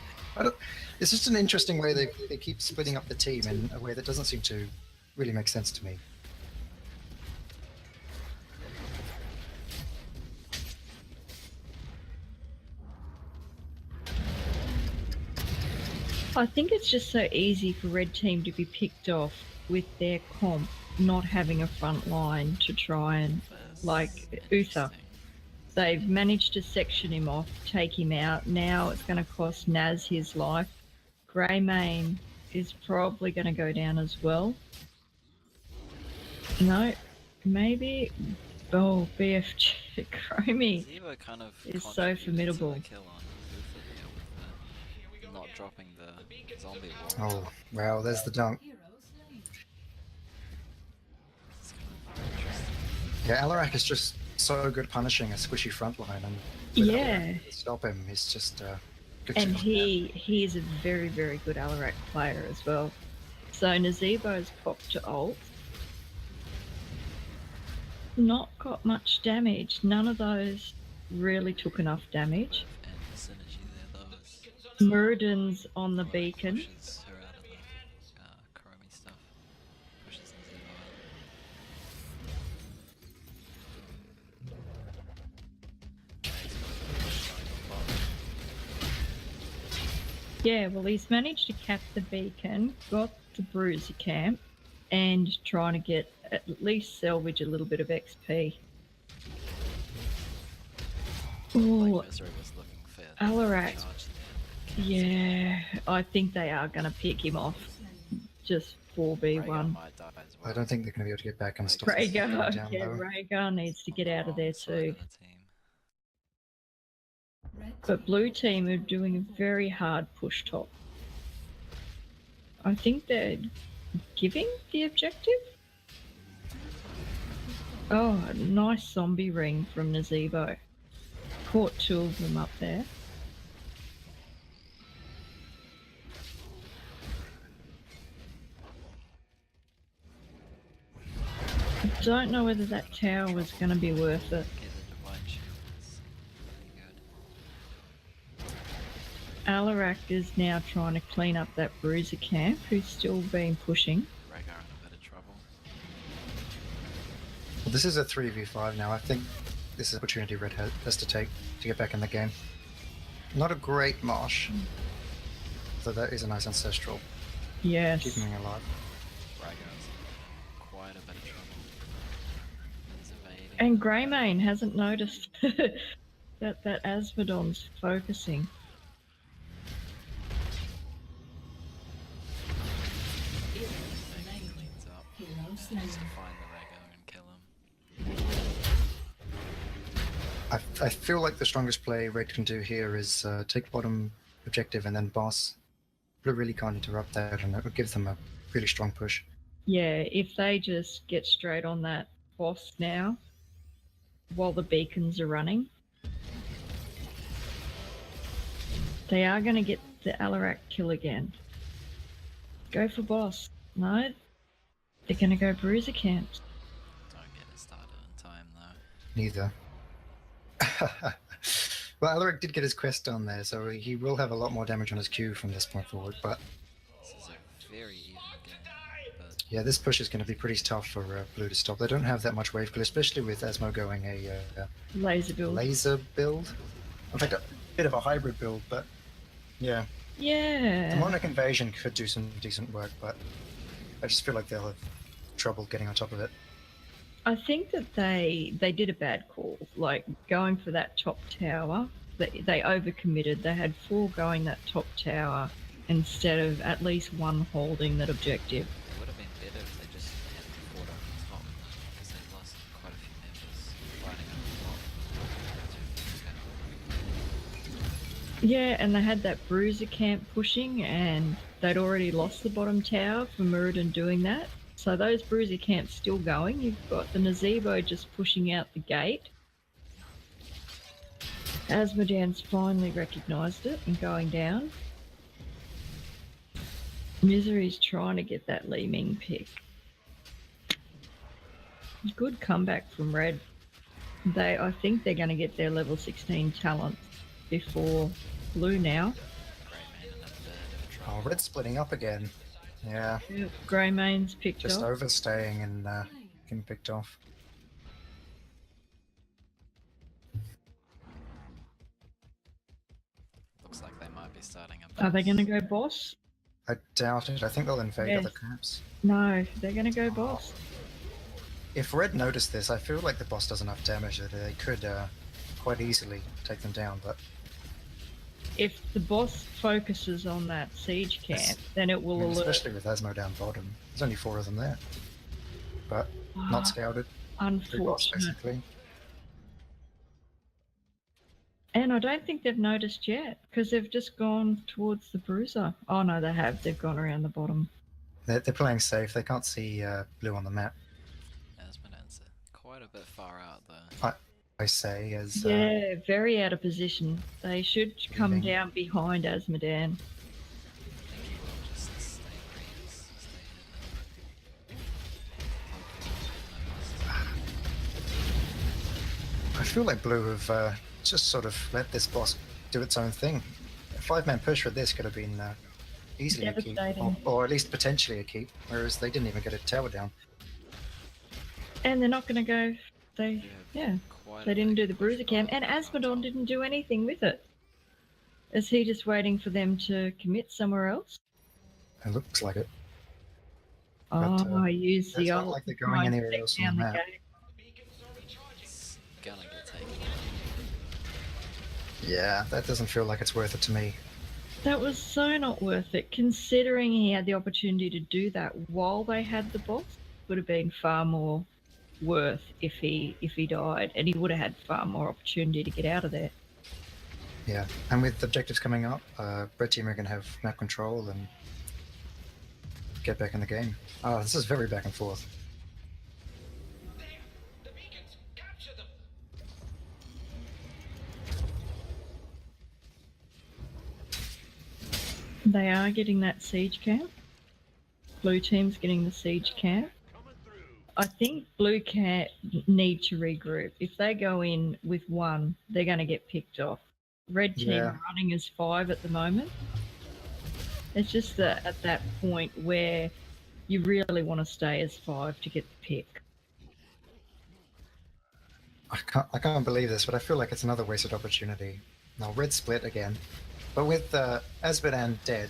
It's just an interesting way they keep splitting up the team in a way that doesn't seem to really make sense to me. I think it's just so easy for red team to be picked off with their comp not having a front line to try and, like Uther. They've managed to section him off, take him out. Now it's going to cost Naz his life. Greymane is probably going to go down as well. No, maybe. Oh, BFG Chromie Zebo kind of is so formidable. To the kill on Uther here with the not dropping the zombie wall. Oh, wow, there's the dunk. Yeah, Alarak is just so good punishing a squishy front line, and yeah, to stop him, he's just good. And he is a very, very good Alarak player as well. So Nazebo's popped to ult. Not got much damage. None of those really took enough damage. Muradin's on the beacon. Yeah, well, he's managed to cap the beacon, got the bruiser camp, and trying to get at least salvage a little bit of XP. Oh, Alarak. Yeah, I think they are going to pick him off. Just 4v1. I don't think they're going to be able to get back and stop Rhaegar, yeah, Rhaegar needs to get out of there too. But blue team are doing a very hard push top. I think they're giving the objective. Oh, nice zombie ring from Nazebo. Caught 2 of them up there. I don't know whether that tower was going to be worth it. Alarak is now trying to clean up that bruiser camp, who's still been pushing. Well, this is a 3v5 now. I think this is an opportunity Red has to take to get back in the game. Not a great marsh, though that is a nice ancestral. Yes. Keeping me alive. Quite a bit of trouble. And Greymane hasn't noticed that Asmodon's focusing. Needs to find the Rhaegar and kill him. I feel like the strongest play Red can do here is take bottom objective and then boss. Blue really can't interrupt that, and it would give them a really strong push. Yeah, if they just get straight on that boss now, while the beacons are running, they are going to get the Alarak kill again. Go for boss. No, they're going to go bruiser camps. Don't get it started in time though. Neither. Well, Alaric did get his quest done there, so he will have a lot more damage on his Q from this point forward, but... This is a very even game, but... Yeah, this push is going to be pretty tough for Blue to stop. They don't have that much wave clear, especially with Asmo going a... laser build. Laser build? In fact, a bit of a hybrid build, but... Yeah. Yeah. Demonic Invasion could do some decent work, but... I just feel like they'll have trouble getting on top of it. I think that they did a bad call, like going for that top tower. They overcommitted. They had 4 going that top tower instead of at least 1 holding that objective. It would have been better if they just hadn't fought over the top, because they lost quite a few members fighting over the top. Yeah, and they had that bruiser camp pushing, and they'd already lost the bottom tower for Muradin doing that. So those bruiser camps still going. You've got the Nazebo just pushing out the gate. Asmodan's finally recognised it and going down. Misery's trying to get that Li Ming pick. Good comeback from Red. I think they're going to get their level 16 talent before Blue now. Oh, Red's splitting up again. Yeah. Greymane's picked Just off. overstaying and getting picked off. Looks like they might be starting a boss. Are they going to go boss? I doubt it. I think they'll invade other Yes. camps. No, they're going to go boss. If Red noticed this, I feel like the boss does enough damage that they could quite easily take them down, but If the boss focuses on that siege camp, then it will alert. especially with Asmo down bottom. There's only 4 of them there. But not scouted. Free boss, Unfortunate. basically. And I don't think they've noticed yet, because they've just gone towards the bruiser. Oh no, they have. They've gone around the bottom. They're playing safe. They can't see blue on the map. Asmodan's quite a bit far out though. I say as Yeah, very out of position. They should come Leaving. down behind Asmodan. I think he will just stay where he is. Stay hidden. I feel like blue have just sort of let this boss do its own thing. A 5-man push with this could have been easily a keep, Devastating. or at least potentially a keep, whereas they didn't even get a tower down. And they're not going to go. Yeah. Quite They a didn't big do the push bruiser cam, by and them on Asmodon top. didn't do anything with it. Is he just waiting for them to commit somewhere else? It looks like it. Oh, But, I use the it's not old like they're going anywhere else on down the the map. gate. It's gonna get taken. Yeah, that doesn't feel like it's worth it to me. That was so not worth it, considering he had the opportunity to do that while they had the boss. Would have been far more worth if he died, and he would have had far more opportunity to get out of there. Yeah, and with objectives coming up, Red Team are going to have map control and get back in the game. Oh, this is very back and forth. The beacons! Capture them! They are getting that siege camp. Blue team's getting the siege camp. I think blue can't need to regroup. If they go in with 1, they're going to get picked off. Red team Yeah. are running as 5 at the moment. It's just that at that point where you really want to stay as 5 to get the pick. I can't believe this, but I feel like it's another wasted opportunity. Now, Red split again, but with Asmodan dead,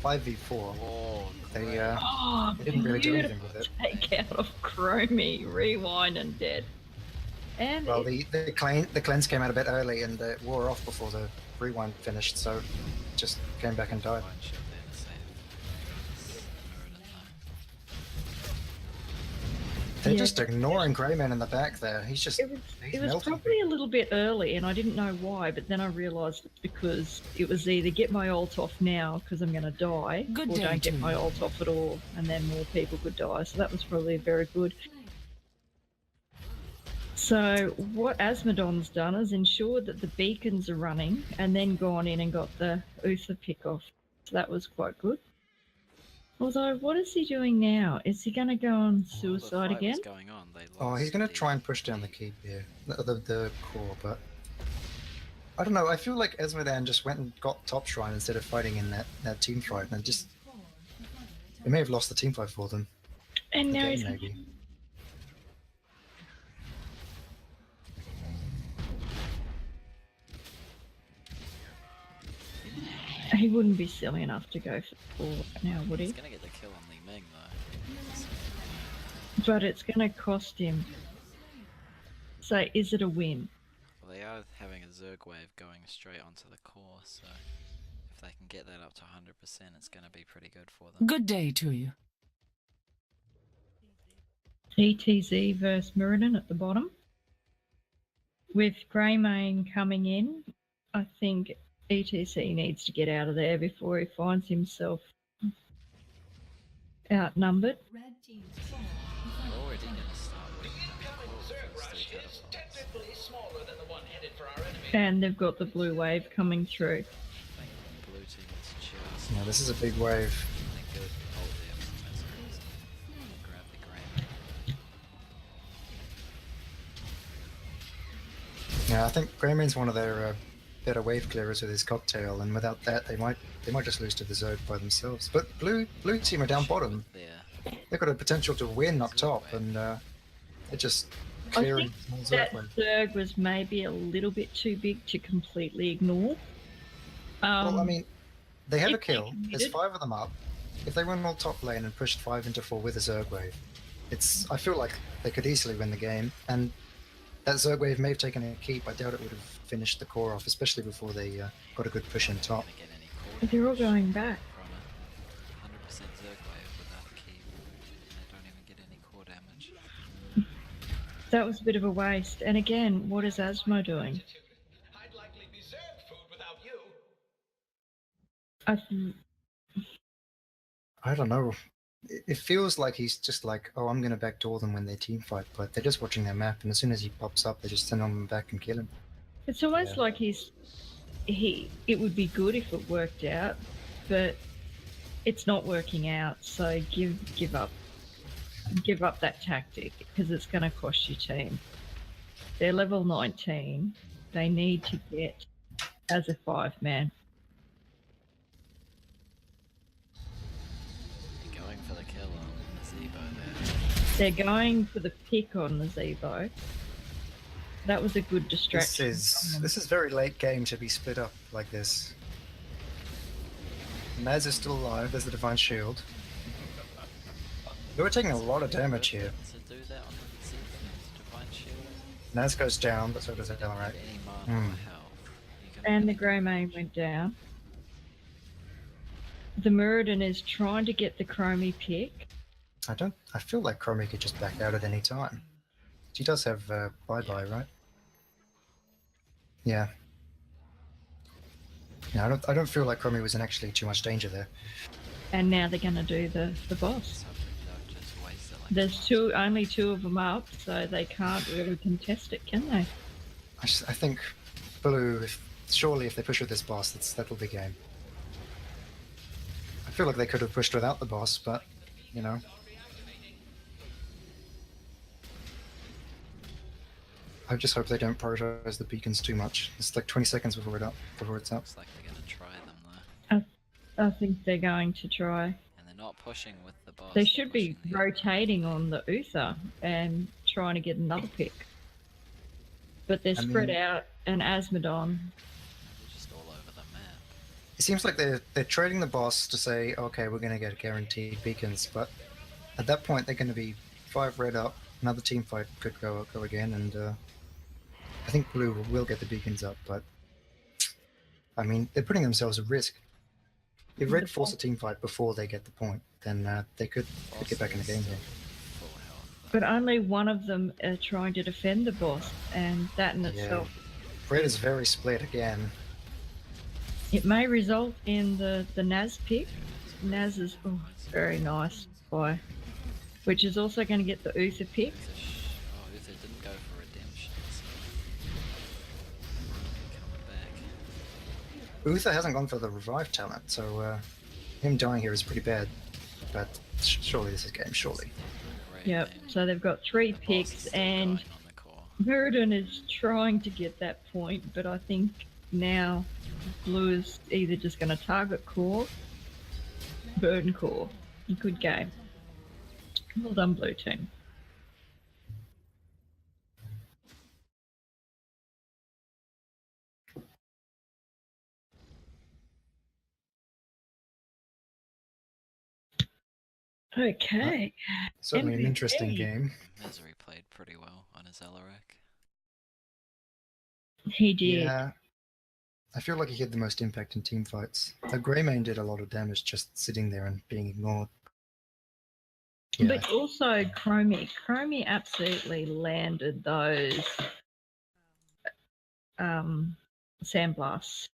5v4, Oh, they Oh, They didn't really do anything with it. Take out of Chromie, Rewind, and Dead. And Well, the cleanse came out a bit early and wore off before the rewind finished, so just came back and died. one ship then save. Mirrodin though. They're Yeah. just ignoring Greyman in the back there. He's just it was, he's it was melting. probably a little bit early, and I didn't know why, but then I realised it's because it was either get my ult off now because I'm going to die, Good or day don't to get my you. ult off at all, and then more people could die. So that was probably very good. So what Asmodon's done is ensured that the beacons are running, and then gone in and got the Uther pick off. So that was quite good. Although, what is he doing now? Is he going to go on While the suicide fight again? was going on, they Oh, he's lost going to the- try and push down the keep here, the core, but I don't know. I feel like Asmodan just went and got top shrine instead of fighting in that team fight, and just they may have lost the team fight for them. And now Again, he's maybe. He wouldn't be silly enough to go for the ball now, would He's he? gonna get the kill on Li Ming though. But it's going to cost him. So is it a win? Well, they are having a Zerg wave going straight onto the core, so if they can get that up to 100%, it's gonna be pretty good for them. Good day to you. ETZ versus Mirrodin at the bottom. With Greymane coming in, I think ETC needs to get out of there before he finds himself outnumbered. They're already gonna start with The incoming the Zerg first rush three is catapults. technically smaller than the one headed for our enemy. And they've got the blue wave coming through. I think blue team is just Yeah, this is a big wave. they could hold there for Mesmers. Grab the Graham. Yeah, I think Greyman's one of their better wave clearers with his cocktail, and without that, they might just lose to the Zerg by themselves. But blue team are down bottom. There. They've got a potential to win up top, and they're just I clearing think small that Zerg wave. Zerg was maybe a little bit too big to completely ignore. Well, I mean, they have a if they kill. There's committed- 5 of them up. if they went all top lane and pushed 5 into 4 with a Zerg wave, I feel like they could easily win the game. And that Zerg wave may have taken a keep. I doubt it would have finished the core off, especially before they got a good push in top. They're all going back. From it. 100% Zerg wave without a keep. They don't even get any core damage. That was a bit of a waste. And again, what is Asmo doing? I'd likely be Zerg food without you. I don't know. It feels like he's just like, oh, I'm going to backdoor them when they team fight, but they're just watching their map, and as soon as he pops up, they just send him back and kill him. It's almost like it would be good if it worked out, but it's not working out, so give up that tactic, because it's going to cost your team. They're level 19. They need to get as a 5-man. You're going for the kill on the Zebo there. They're going for the pick on the Zebo. That was a good distraction. This is very late game to be split up like this. Naz is still alive. There's the Divine Shield. They were taking a lot of damage here. To do that on the Divine Shield. Naz goes down, but so does Ellerak. And the Greymane went down. The Muradin is trying to get the Chromie pick. I feel like Chromie could just back out at any time. She does have bye-bye, right? Yeah. Yeah, I don't feel like Chromie was in actually too much danger there. And now they're going to do the boss. There's only two of them up, so they can't really contest it, can they? I think Blue, surely if they push with this boss, that'll be game. I feel like they could have pushed without the boss, but, you know. I just hope they don't prioritize the beacons too much. It's like 20 seconds before it's up. Looks like they're going to try them though. I think they're going to try. And they're not pushing with the boss. They should be rotating on the Uther and trying to get another pick. But they're spread out, and Asmodon. Just all over the map. It seems like they're trading the boss to say, okay, we're going to get guaranteed beacons, but at that point they're going to be 5 red up. Another team fight could go again, and I think Blue will get the beacons up, but I mean, they're putting themselves at risk. If Red force a team fight before they get the point, then they could get back in the game here. But only one of them are trying to defend the boss, and that in itself... Red is very split again. It may result in the Naz pick. Naz is very nice boy. Which is also going to get the Uther pick. Oh, Uther didn't go for redemption, so... Coming back. Uther hasn't gone for the revive talent, so him dying here is pretty bad. But surely this is game, surely. Yep, so they've got 3 picks, and Muradin is trying to get that point, but I think now Blue is either just going to target core, burn core. Good game. Well done, Blue team. Okay. Certainly an interesting MVP. game. Misery played pretty well on his Alarak. He did. Yeah. I feel like he had the most impact in team fights. The Greymane did a lot of damage just sitting there and being ignored. Yeah. But also Chromie. Chromie absolutely landed those Sandblasts.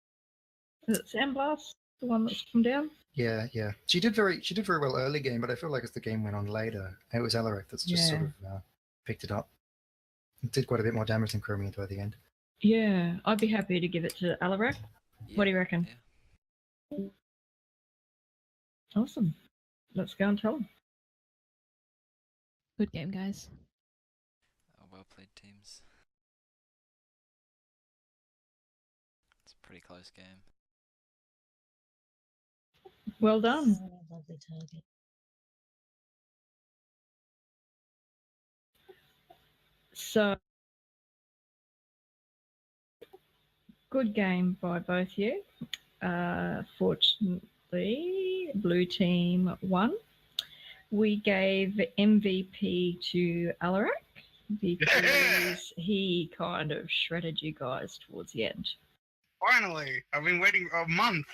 Is it Sandblast? The one that's come down? Yeah. She did very well early game, but I feel like as the game went on later, it was Alarak that's just sort of picked it up. It did quite a bit more damage than Chromie by the end. Yeah, I'd be happy to give it to Alarak. What do you reckon? Yeah. Awesome. Let's go and tell them. Good game, guys. Well played teams. It's a pretty close game. Well done. Lovely target. So, good game by both you. Fortunately, blue team won. We gave MVP to Alarak because he kind of shredded you guys towards the end. Finally, I've been waiting a month.